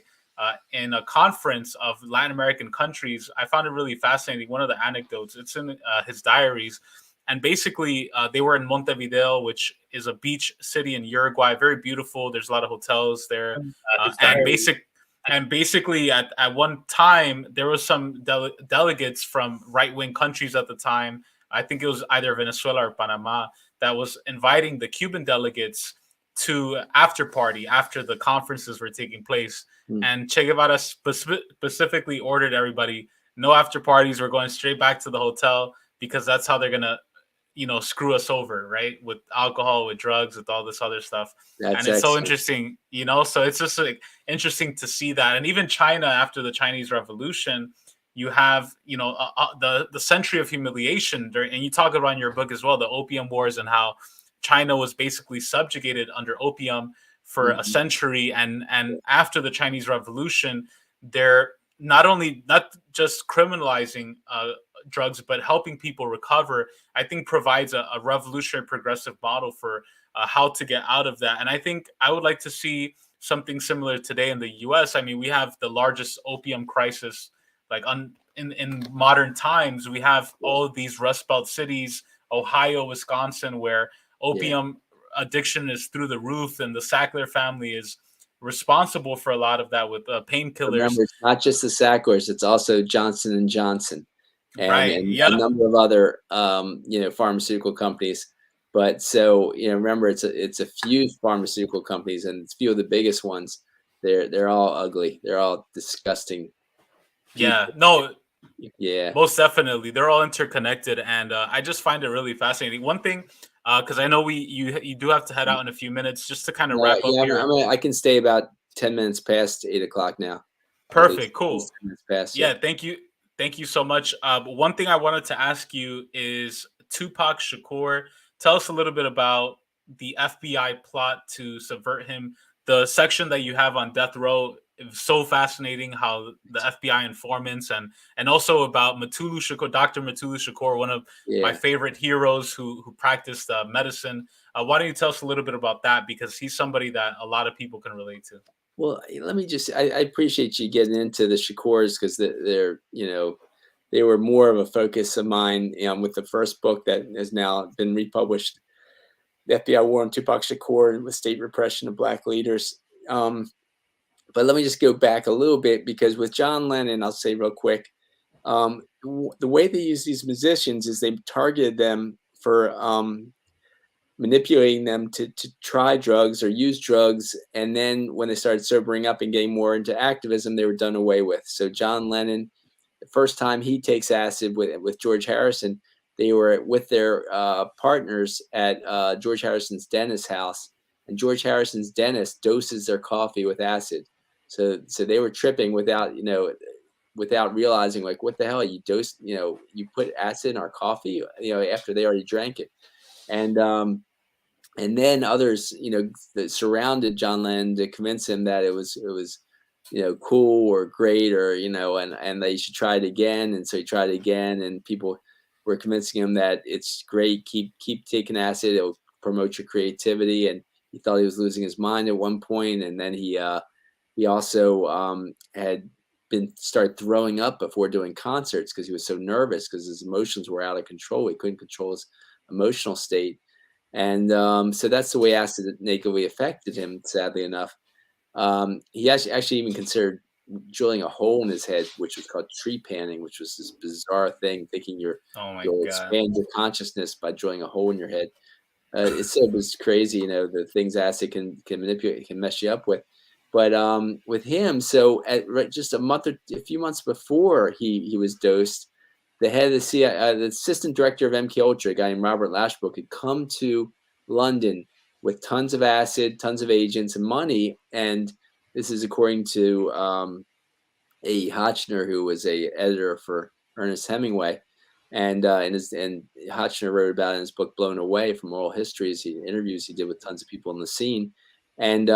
[SPEAKER 8] in a conference of Latin American countries, I found it really fascinating. One of the anecdotes, it's in his diaries, and basically they were in Montevideo, which is a beach city in Uruguay, very beautiful. There's a lot of hotels there, and basically at one time there was some delegates from right-wing countries at the time. I think it was either Venezuela or Panama that was inviting the Cuban delegates to after party after the conferences were taking place. And Che Guevara specifically ordered everybody, no after parties. We're going straight back to the hotel because that's how they're going to, screw us over, right? With alcohol, with drugs, with all this other stuff. And it's so interesting, so it's just interesting to see that. And even China, after the Chinese Revolution, you have, the century of humiliation. And you talk about in your book as well, the Opium Wars, and how China was basically subjugated under opium for a century, and after the Chinese Revolution, they're not just criminalizing drugs, but helping people recover, I think provides a revolutionary progressive model for how to get out of that. And I think I would like to see something similar today in the US. I mean, we have the largest opium crisis like in modern times. We have all of these Rust Belt cities, Ohio, Wisconsin, where opium addiction is through the roof, and the Sackler family is responsible for a lot of that with painkillers.
[SPEAKER 9] Remember, it's not just the Sacklers; it's also Johnson & Johnson, and a number of other pharmaceutical companies. But so remember, it's a few pharmaceutical companies, and it's a few of the biggest ones. They're all ugly. They're all disgusting.
[SPEAKER 8] Yeah, no,
[SPEAKER 9] yeah,
[SPEAKER 8] most definitely. They're all interconnected, and I just find it really fascinating. One thing, because I know you do have to head out in a few minutes, just to kind of wrap up here.
[SPEAKER 9] I can stay about 10 minutes past 8 o'clock now.
[SPEAKER 8] Perfect, cool.
[SPEAKER 9] Past,
[SPEAKER 8] yeah, thank you so much. One thing I wanted to ask you is Tupac Shakur. Tell us a little bit about the FBI plot to subvert him. The section that you have on death row is so fascinating, how the FBI informants and also about Mutulu Shakur, Dr. Mutulu Shakur, one of my favorite heroes who practiced medicine. Why don't you tell us a little bit about that? Because he's somebody that a lot of people can relate to.
[SPEAKER 9] Well, let me just, I appreciate you getting into the Shakurs, because they're they were more of a focus of mine with the first book that has now been republished, The FBI War on Tupac Shakur with State Repression of Black Leaders. But let me just go back a little bit, because with John Lennon, I'll say real quick, the way they use these musicians is they targeted them for manipulating them to try drugs or use drugs. And then when they started sobering up and getting more into activism, they were done away with. So John Lennon, the first time he takes acid with George Harrison, they were with their partners at George Harrison's dentist's house, and George Harrison's dentist doses their coffee with acid. So they were tripping without realizing, like, what the hell, you dosed, you put acid in our coffee, after they already drank it. And then others, that surrounded John Lennon to convince him that it was cool or great, or and that he should try it again. And so he tried it again, and people were convincing him that it's great, keep taking acid, it'll promote your creativity. And he thought he was losing his mind at one point, and then he also had started throwing up before doing concerts because he was so nervous, because his emotions were out of control. He couldn't control his emotional state. And so that's the way acid negatively affected him, sadly enough. He actually even considered drilling a hole in his head, which was called tree panning, which was this bizarre thing, thinking you'll expand your consciousness by drilling a hole in your head. It was crazy, the things acid can manipulate, can mess you up with. But with him, so just a few months before he was dosed, the head of the CIA, the assistant director of MKUltra, a guy named Robert Lashbrook, had come to London with tons of acid, tons of agents, and money. And this is according to A. Hotchner, who was a editor for Ernest Hemingway. And Hotchner wrote about it in his book Blown Away, from oral histories, interviews he did with tons of people in the scene. And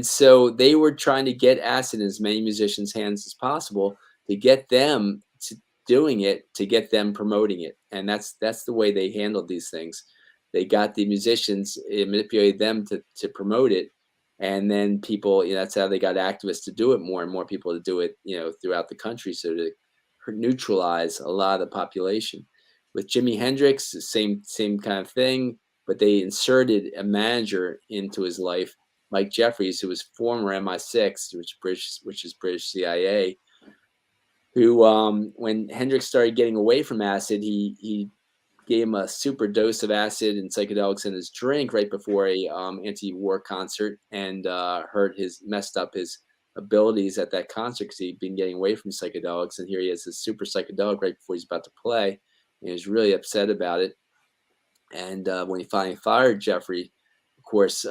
[SPEAKER 9] so they were trying to get acid in as many musicians' hands as possible to get them to doing it, to get them promoting it. And that's the way they handled these things. They got the musicians, manipulated them to promote it. And then people, that's how they got activists to do it, more and more people to do it, throughout the country. So to neutralize a lot of the population. With Jimi Hendrix, the same kind of thing. But they inserted a manager into his life, Mike Jeffries, who was former MI6, which is British CIA, who, when Hendrix started getting away from acid, he gave him a super dose of acid and psychedelics in his drink right before a anti-war concert, and messed up his abilities at that concert, because he'd been getting away from psychedelics, and here he has this super psychedelic right before he's about to play, and he was really upset about it. And when he finally fired Jeffrey, of course,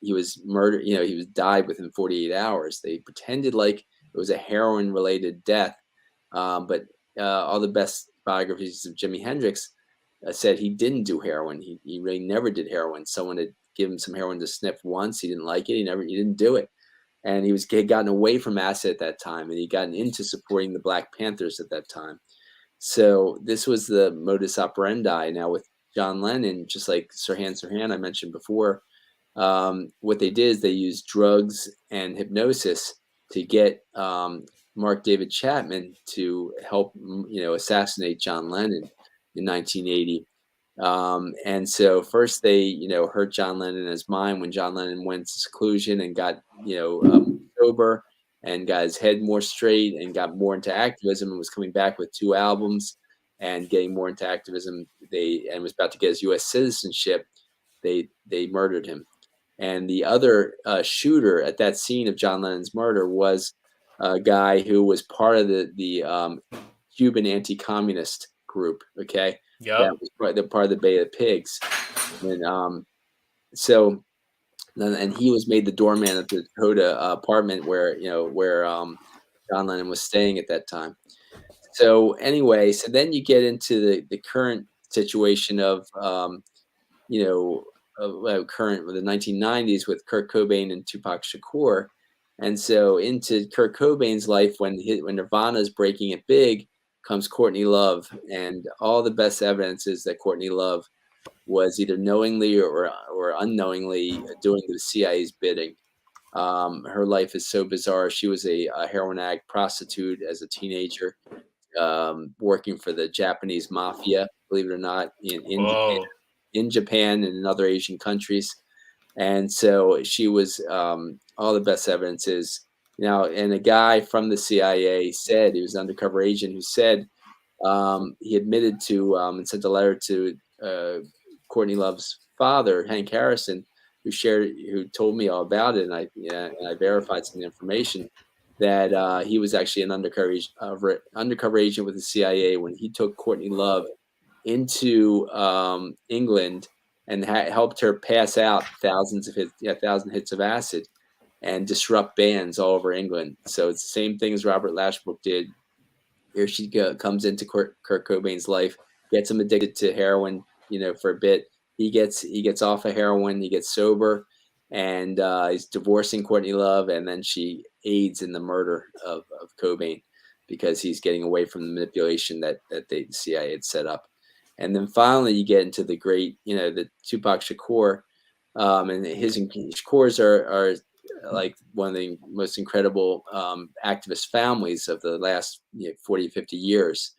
[SPEAKER 9] he was murdered. He was died within 48 hours. They pretended like it was a heroin-related death, but all the best biographies of Jimi Hendrix said he didn't do heroin. He really never did heroin. Someone had given him some heroin to sniff once. He didn't like it. He didn't do it. And he had gotten away from acid at that time, and he'd gotten into supporting the Black Panthers at that time. So this was the modus operandi. Now with John Lennon, just like Sirhan I mentioned before, what they did is they used drugs and hypnosis to get Mark David Chapman to help, assassinate John Lennon in 1980. And so first they, hurt John Lennon in his mind when John Lennon went to seclusion and got, sober and got his head more straight and got more into activism and was coming back with 2 albums and getting more into activism. And was about to get his U.S. citizenship. They murdered him. And the other shooter at that scene of John Lennon's murder was a guy who was part of the Cuban anti-communist group. Okay, that was part of the Bay of Pigs, and and he was made the doorman at the Dakota apartment where John Lennon was staying at that time. So anyway, so then you get into the current situation of current with the 1990s with Kurt Cobain and Tupac Shakur. And so into Kurt Cobain's life, when Nirvana is breaking it big, comes Courtney Love. And all the best evidence is that Courtney Love was either knowingly or unknowingly doing the CIA's bidding. Her life is so bizarre. She was a heroin addict prostitute as a teenager, working for the Japanese mafia, believe it or not, in Japan and in other Asian countries. And so she was, all the best evidence is now, and a guy from the CIA said, he was an undercover agent who said, he admitted to, and sent a letter to Courtney Love's father, Hank Harrison, who told me all about it. And I verified some information that he was actually an undercover agent with the CIA when he took Courtney Love into England and helped her pass out 1,000 hits of acid and disrupt bands all over England. So it's the same thing as Robert Lashbrook did. Here she comes into Kurt Cobain's life, gets him addicted to heroin, for a bit. He gets off of heroin, he gets sober, and he's divorcing Courtney Love, and then she aids in the murder of Cobain because he's getting away from the manipulation that the CIA had set up. And then finally, you get into the great, the Tupac Shakur, and Shakur's are like one of the most incredible activist families of the last 40, 50 years.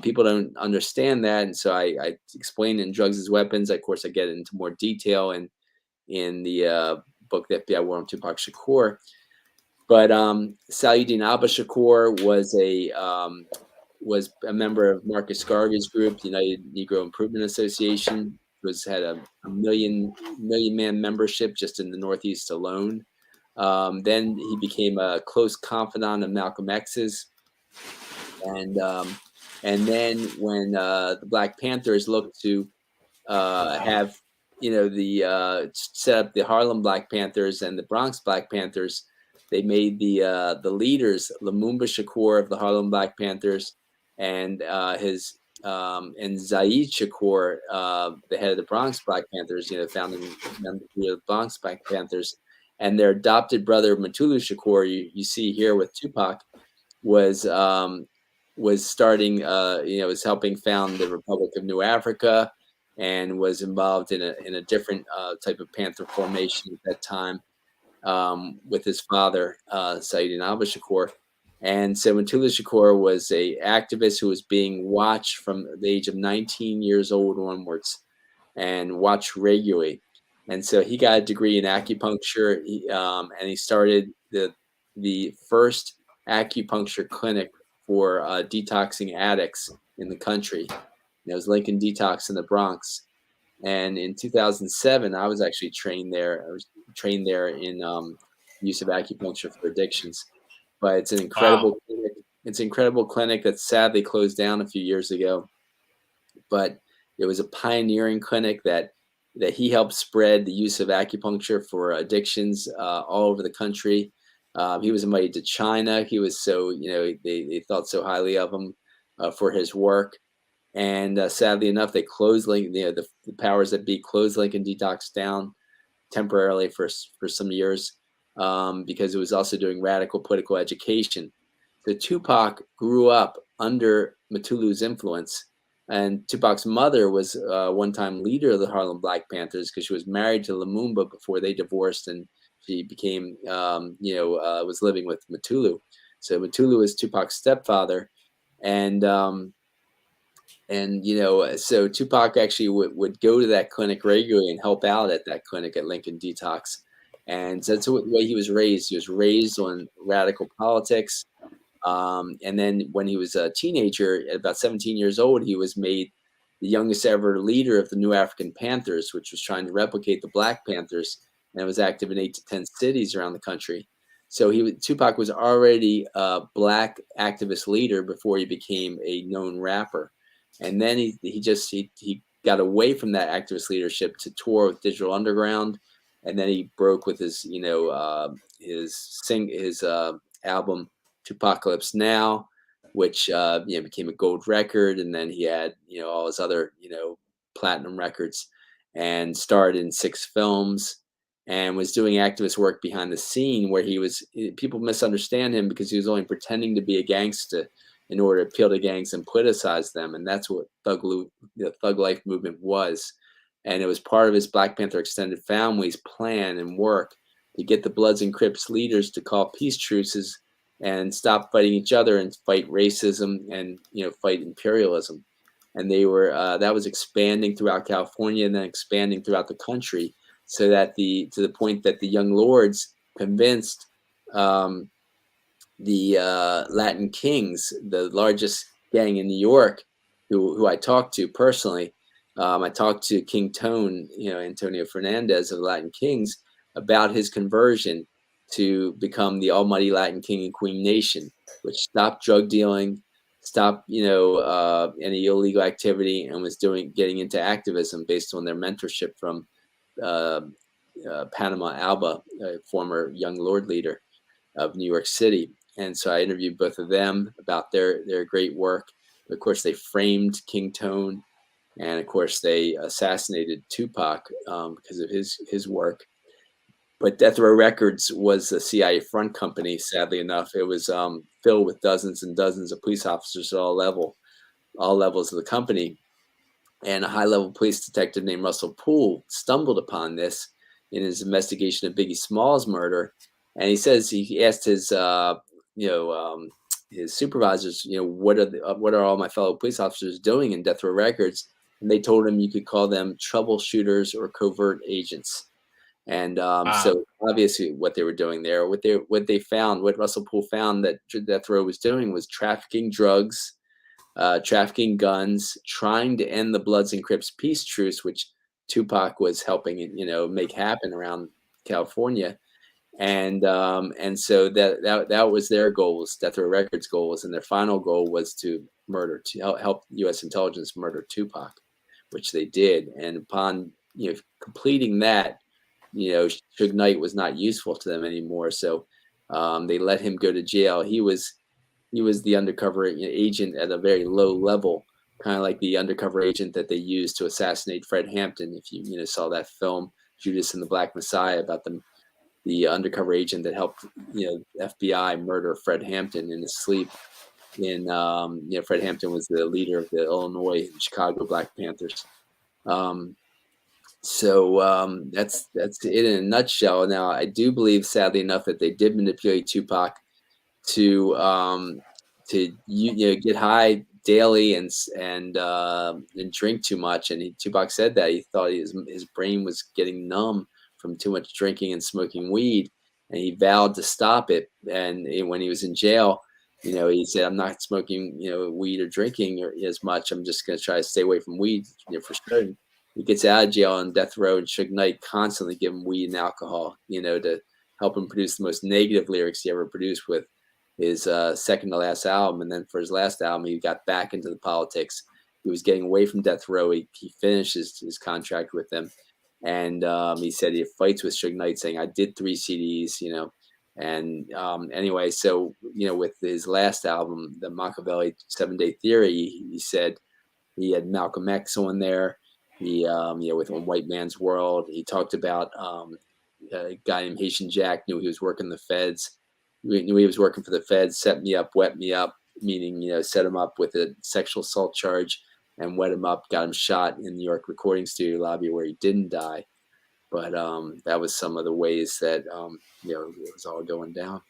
[SPEAKER 9] People don't understand that, and so I explain in Drugs as Weapons. Of course, I get into more detail in the book, The FBI War on Tupac Shakur. But Salyuddin Abba Shakur was a member of Marcus Garvey's group, the United Negro Improvement Association. Had a million man membership just in the Northeast alone. Then he became a close confidant of Malcolm X's, and then when the Black Panthers looked to have set up the Harlem Black Panthers and the Bronx Black Panthers, they made the leaders Lumumba Shakur of the Harlem Black Panthers and Zaid Shakur, the head of the Bronx Black Panthers, founding member of the Bronx Black Panthers, and their adopted brother Mutulu Shakur, you see here with Tupac, was starting, was helping found the Republic of New Africa, and was involved in a different type of Panther formation at that time with his father, Salyuddin Abba Shakur. And so Mutulu Shakur was a activist who was being watched from the age of 19 years old onwards, and watched regularly. And so he got a degree in acupuncture, and he started the first acupuncture clinic for detoxing addicts in the country. It was Lincoln Detox in the Bronx. And in 2007, I was actually trained there. I was trained there in use of acupuncture for addictions. But it's an incredible clinic. It's an incredible clinic that sadly closed down a few years ago. But it was a pioneering clinic that he helped spread the use of acupuncture for addictions all over the country. He was invited to China. He was so, they thought so highly of him for his work. And sadly enough, they closed the powers that be closed Lincoln Detox down temporarily for some years. Because it was also doing radical political education. So Tupac grew up under Mutulu's influence. And Tupac's mother was one-time leader of the Harlem Black Panthers because she was married to Lumumba before they divorced, and she became, was living with Mutulu. So Mutulu is Tupac's stepfather, and so Tupac actually would go to that clinic regularly and help out at that clinic at Lincoln Detox. And that's the way he was raised. He was raised on radical politics. And then when he was a teenager, at about 17 years old, he was made the youngest ever leader of the New African Panthers, which was trying to replicate the Black Panthers, and it was active in 8 to 10 cities around the country. So Tupac was already a Black activist leader before he became a known rapper. And then he got away from that activist leadership to tour with Digital Underground, and then he broke with his album Tupacalypse Now, which became a gold record, and then he had all his other platinum records, and starred in 6 films, and was doing activist work behind the scene where people misunderstand him because he was only pretending to be a gangster in order to appeal to gangs and politicize them, and that's what the Thug Life movement was. And it was part of his Black Panther extended family's plan and work to get the Bloods and Crips leaders to call peace truces and stop fighting each other and fight racism and fight imperialism. And they were that was expanding throughout California and then expanding throughout the country, so that to the point that the Young Lords convinced the Latin Kings, the largest gang in New York, who I talked to personally. I talked to King Tone, Antonio Fernandez of the Latin Kings, about his conversion to become the almighty Latin King and Queen nation, which stopped drug dealing, stopped any illegal activity, and was getting into activism based on their mentorship from Panama Alba, a former Young Lord leader of New York City. And so I interviewed both of them about their great work. Of course, they framed King Tone, and of course they assassinated Tupac because of his work. But Death Row Records was a CIA front company. Sadly enough, it was filled with dozens and dozens of police officers at all levels of the company. And a high-level police detective named Russell Poole stumbled upon this in his investigation of Biggie Smalls' murder, and he says he asked his supervisors, what are all my fellow police officers doing in Death Row Records? And they told him you could call them troubleshooters or covert agents. And so obviously what they were doing there, what Russell Poole found that Death Row was doing was trafficking drugs, trafficking guns, trying to end the Bloods and Crips peace truce, which Tupac was helping make happen around California. And so that was their goals, Death Row Records' goals, and their final goal was to help U.S. intelligence murder Tupac, which they did. And upon completing that, Suge Knight was not useful to them anymore, so they let him go to jail. He was the undercover agent at a very low level, kind of like the undercover agent that they used to assassinate Fred Hampton. If you saw that film Judas and the Black Messiah about the undercover agent that helped FBI murder Fred Hampton in his sleep. Fred Hampton was the leader of the Illinois and Chicago Black Panthers. So that's it in a nutshell. Now, I do believe, sadly enough, that they did manipulate Tupac to get high daily and drink too much. And Tupac said that he thought his brain was getting numb from too much drinking and smoking weed, and he vowed to stop it. And when he was in jail, he said, "I'm not smoking, weed or drinking as much. I'm just going to try to stay away from weed for certain." He gets out of jail on death row, and Suge Knight constantly give him weed and alcohol, to help him produce the most negative lyrics he ever produced with his second to last album. And then for his last album, he got back into the politics. He was getting away from death row. He finished his contract with them. And he said he had fights with Suge Knight saying, "I did 3 CDs, And anyway, so, with his last album, the Machiavelli 7-Day Theory, he said he had Malcolm X on there. He, with On White Man's World, he talked about a guy named Haitian Jack, knew he was working the feds. Knew he was working for the feds, set me up, wet me up, meaning, set him up with a sexual assault charge and wet him up, got him shot in the New York recording studio lobby where he didn't die. But that was some of the ways that, it was all going down.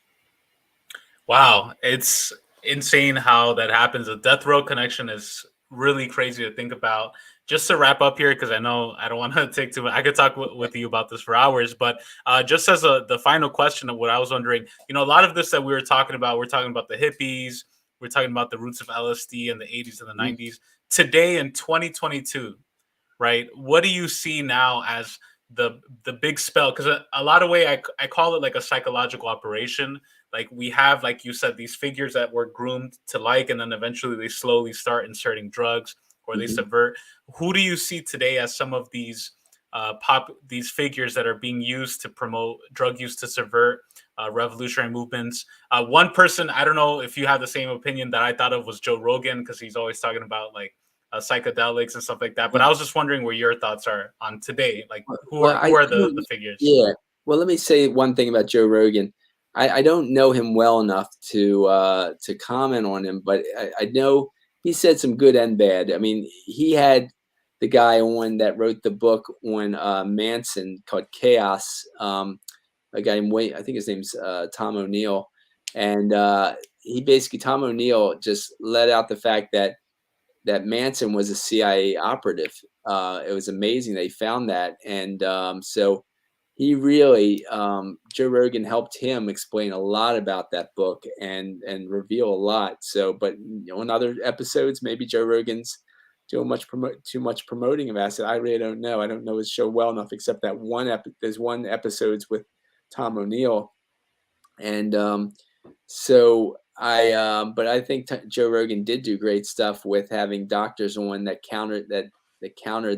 [SPEAKER 8] Wow. It's insane how that happens. The death row connection is really crazy to think about. Just to wrap up here, because I know I don't want to take too much. I could talk with you about this for hours, but just as the final question of what I was wondering, a lot of this that we're talking about the hippies, we're talking about the roots of LSD in the 80s and the 90s. Today in 2022, right? What do you see now as the big spell? Because a lot of way I call it like a psychological operation. Like we have, like you said, these figures that were groomed to like, and then eventually they slowly start inserting drugs or they subvert. Who do you see today as some of these these figures that are being used to promote drug use to subvert revolutionary movements? One person, I don't know if you have the same opinion that I thought of, was Joe Rogan, because he's always talking about like psychedelics and stuff like that. But I was just wondering where your thoughts are on today. Like who are the figures?
[SPEAKER 9] Yeah. Well, let me say one thing about Joe Rogan. I don't know him well enough to comment on him, but I know he said some good and bad. I mean, he had the guy on that wrote the book on Manson called Chaos, a guy named I think his name's Tom O'Neill. And Tom O'Neill just let out the fact that Manson was a CIA operative. It was amazing they found that. And so he really, Joe Rogan helped him explain a lot about that book and reveal a lot. So, but in other episodes, maybe Joe Rogan's doing too much promoting of acid. I really don't know. I don't know his show well enough, except that there's one episodes with Tom O'Neill. And but I think Joe Rogan did do great stuff with having doctors on that countered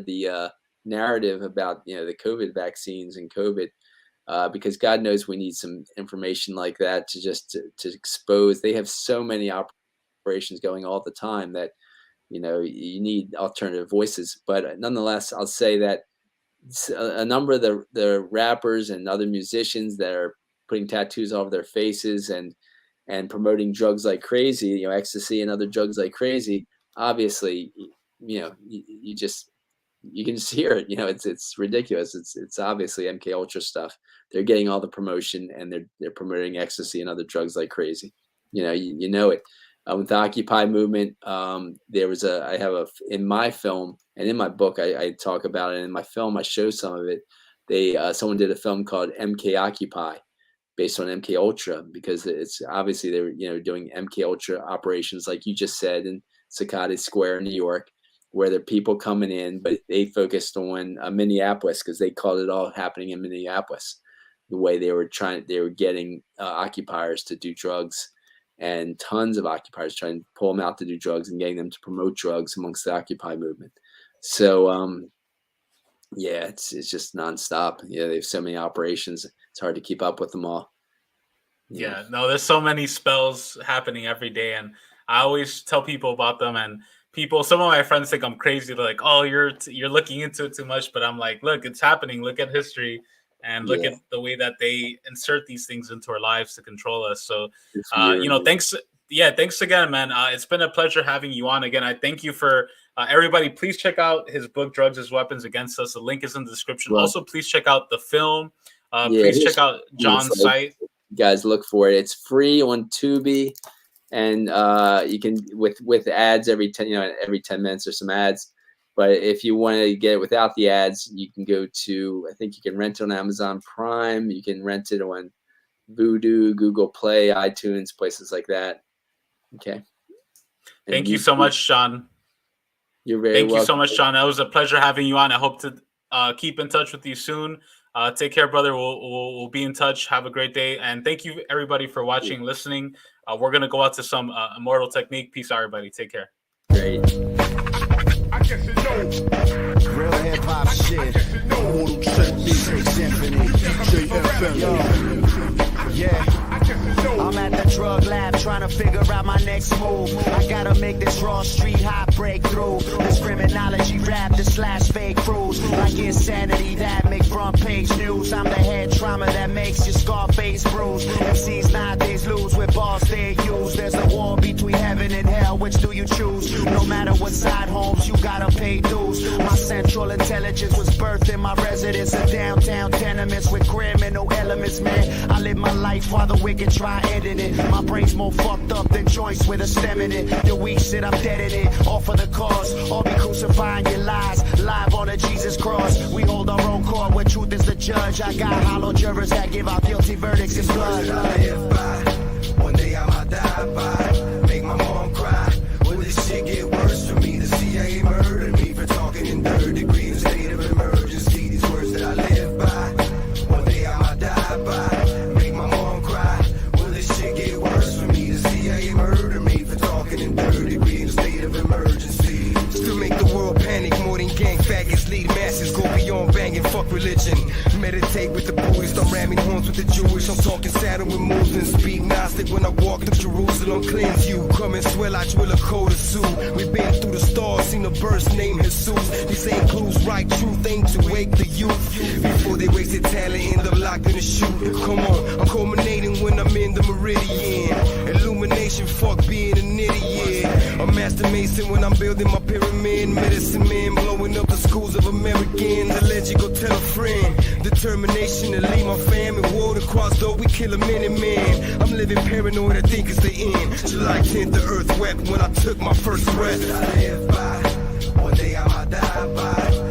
[SPEAKER 9] the narrative about the COVID vaccines and COVID, because God knows we need some information like that to expose. They have so many operations going all the time that you need alternative voices. But nonetheless, I'll say that a number of the rappers and other musicians that are putting tattoos all over their faces and promoting drugs like crazy, ecstasy and other drugs like crazy, obviously, you can just hear it. It's ridiculous. It's obviously MKUltra stuff. They're getting all the promotion and they're promoting ecstasy and other drugs like crazy. You know it. With the Occupy movement, in my film and in my book, I talk about it. In my film, I show some of it. Someone did a film called MKOccupy, based on MKUltra, because it's obviously they were doing MKUltra operations like you just said in Secaucus Square in New York, where there are people coming in, but they focused on Minneapolis because they called it all happening in Minneapolis. The way they were getting occupiers to do drugs, and tons of occupiers trying to pull them out to do drugs and getting them to promote drugs amongst the Occupy movement. So, it's just nonstop. They have so many operations. It's hard to keep up with them all.
[SPEAKER 8] Yeah, no, there's so many spells happening every day. And I always tell people about them, and some of my friends think I'm crazy. They're like, oh, you're looking into it too much. But I'm like, look, it's happening. Look at history and look at the way that they insert these things into our lives to control us. So, thanks. Yeah, thanks again, man. It's been a pleasure having you on again. I thank you for everybody. Please check out his book, Drugs as Weapons Against Us. The link is in the description. Right. Also, please check out the film. Please check out John's site.
[SPEAKER 9] You guys look for it. It's free on Tubi. And you can with ads every 10 minutes or some ads. But if you want to get it without the ads, you can go to, I think you can rent it on Amazon Prime. You can rent it on Vudu, Google Play, iTunes, places like that. Okay.
[SPEAKER 8] Thank you so much, John.
[SPEAKER 9] You're very welcome.
[SPEAKER 8] Thank you so much, John. It was a pleasure having you on. I hope to keep in touch with you soon. Take care, brother. We'll be in touch. Have a great day. And thank you, everybody, for watching, listening. We're going to go out to some Immortal Technique. Peace out, everybody. Take care.
[SPEAKER 9] Great.
[SPEAKER 19] I guess you know. Real hip hop shit. Immortal Technique. Symphony. JFM.
[SPEAKER 20] I'm at the drug lab trying trying to figure out my next move. I gotta make this raw street hop breakthrough. This criminology rap, this slash fake crews. Like insanity that make front page news. I'm the head trauma that makes your Scarface bruise. MCs nowadays lose with balls they use. There's a war between heaven and hell, which do you choose? No matter what side homes, you gotta pay dues. My central intelligence was birthed in my residence of downtown tenements with criminal elements, man. I live my life while the wicked try ending it. My brain's more fucked up than joints with a stem in it. The weak shit, I'm dead in it. All for the cause, all be crucifying your lies. Live on a Jesus cross. We hold our own court where truth is the judge. I got hollow jurors that give out guilty verdicts in blood.
[SPEAKER 19] One day I might die by, make my mom cry. Will this shit get worse for me? The CIA murdered me for talking in third degree, the state of emergency. These words that I live by. One day I might die by, make my mom cry. Will this shit get worse for me? The CIA murdered me for talking in third degree, the state of emergency. Still make the world panic more than gang faggots lead masses. Go beyond banging, fuck religion. Meditate with the Buddhists, I'm ramming horns with the Jewish. I'm talking saddle with moves and speak Gnostic when I walk through Jerusalem. Cleanse you, come and swell, I drill a code of suit. We've been through the stars, seen a burst named Jesus. These ain't clues, right truth ain't to wake the youth. Before they wasted talent, end up locked in the chute. Come on, I'm culminating when I'm in the meridian. Illumination, fuck being an idiot. A master mason when I'm building my pyramid. Medicine man, blowing up the schools of Americans. A legend, go tell a friend. Determination to leave my fam and war across though we kill a minute man. I'm living paranoid, I think it's the end. July 10th, the earth wept when I took my first breath. I live by, one day I might die by.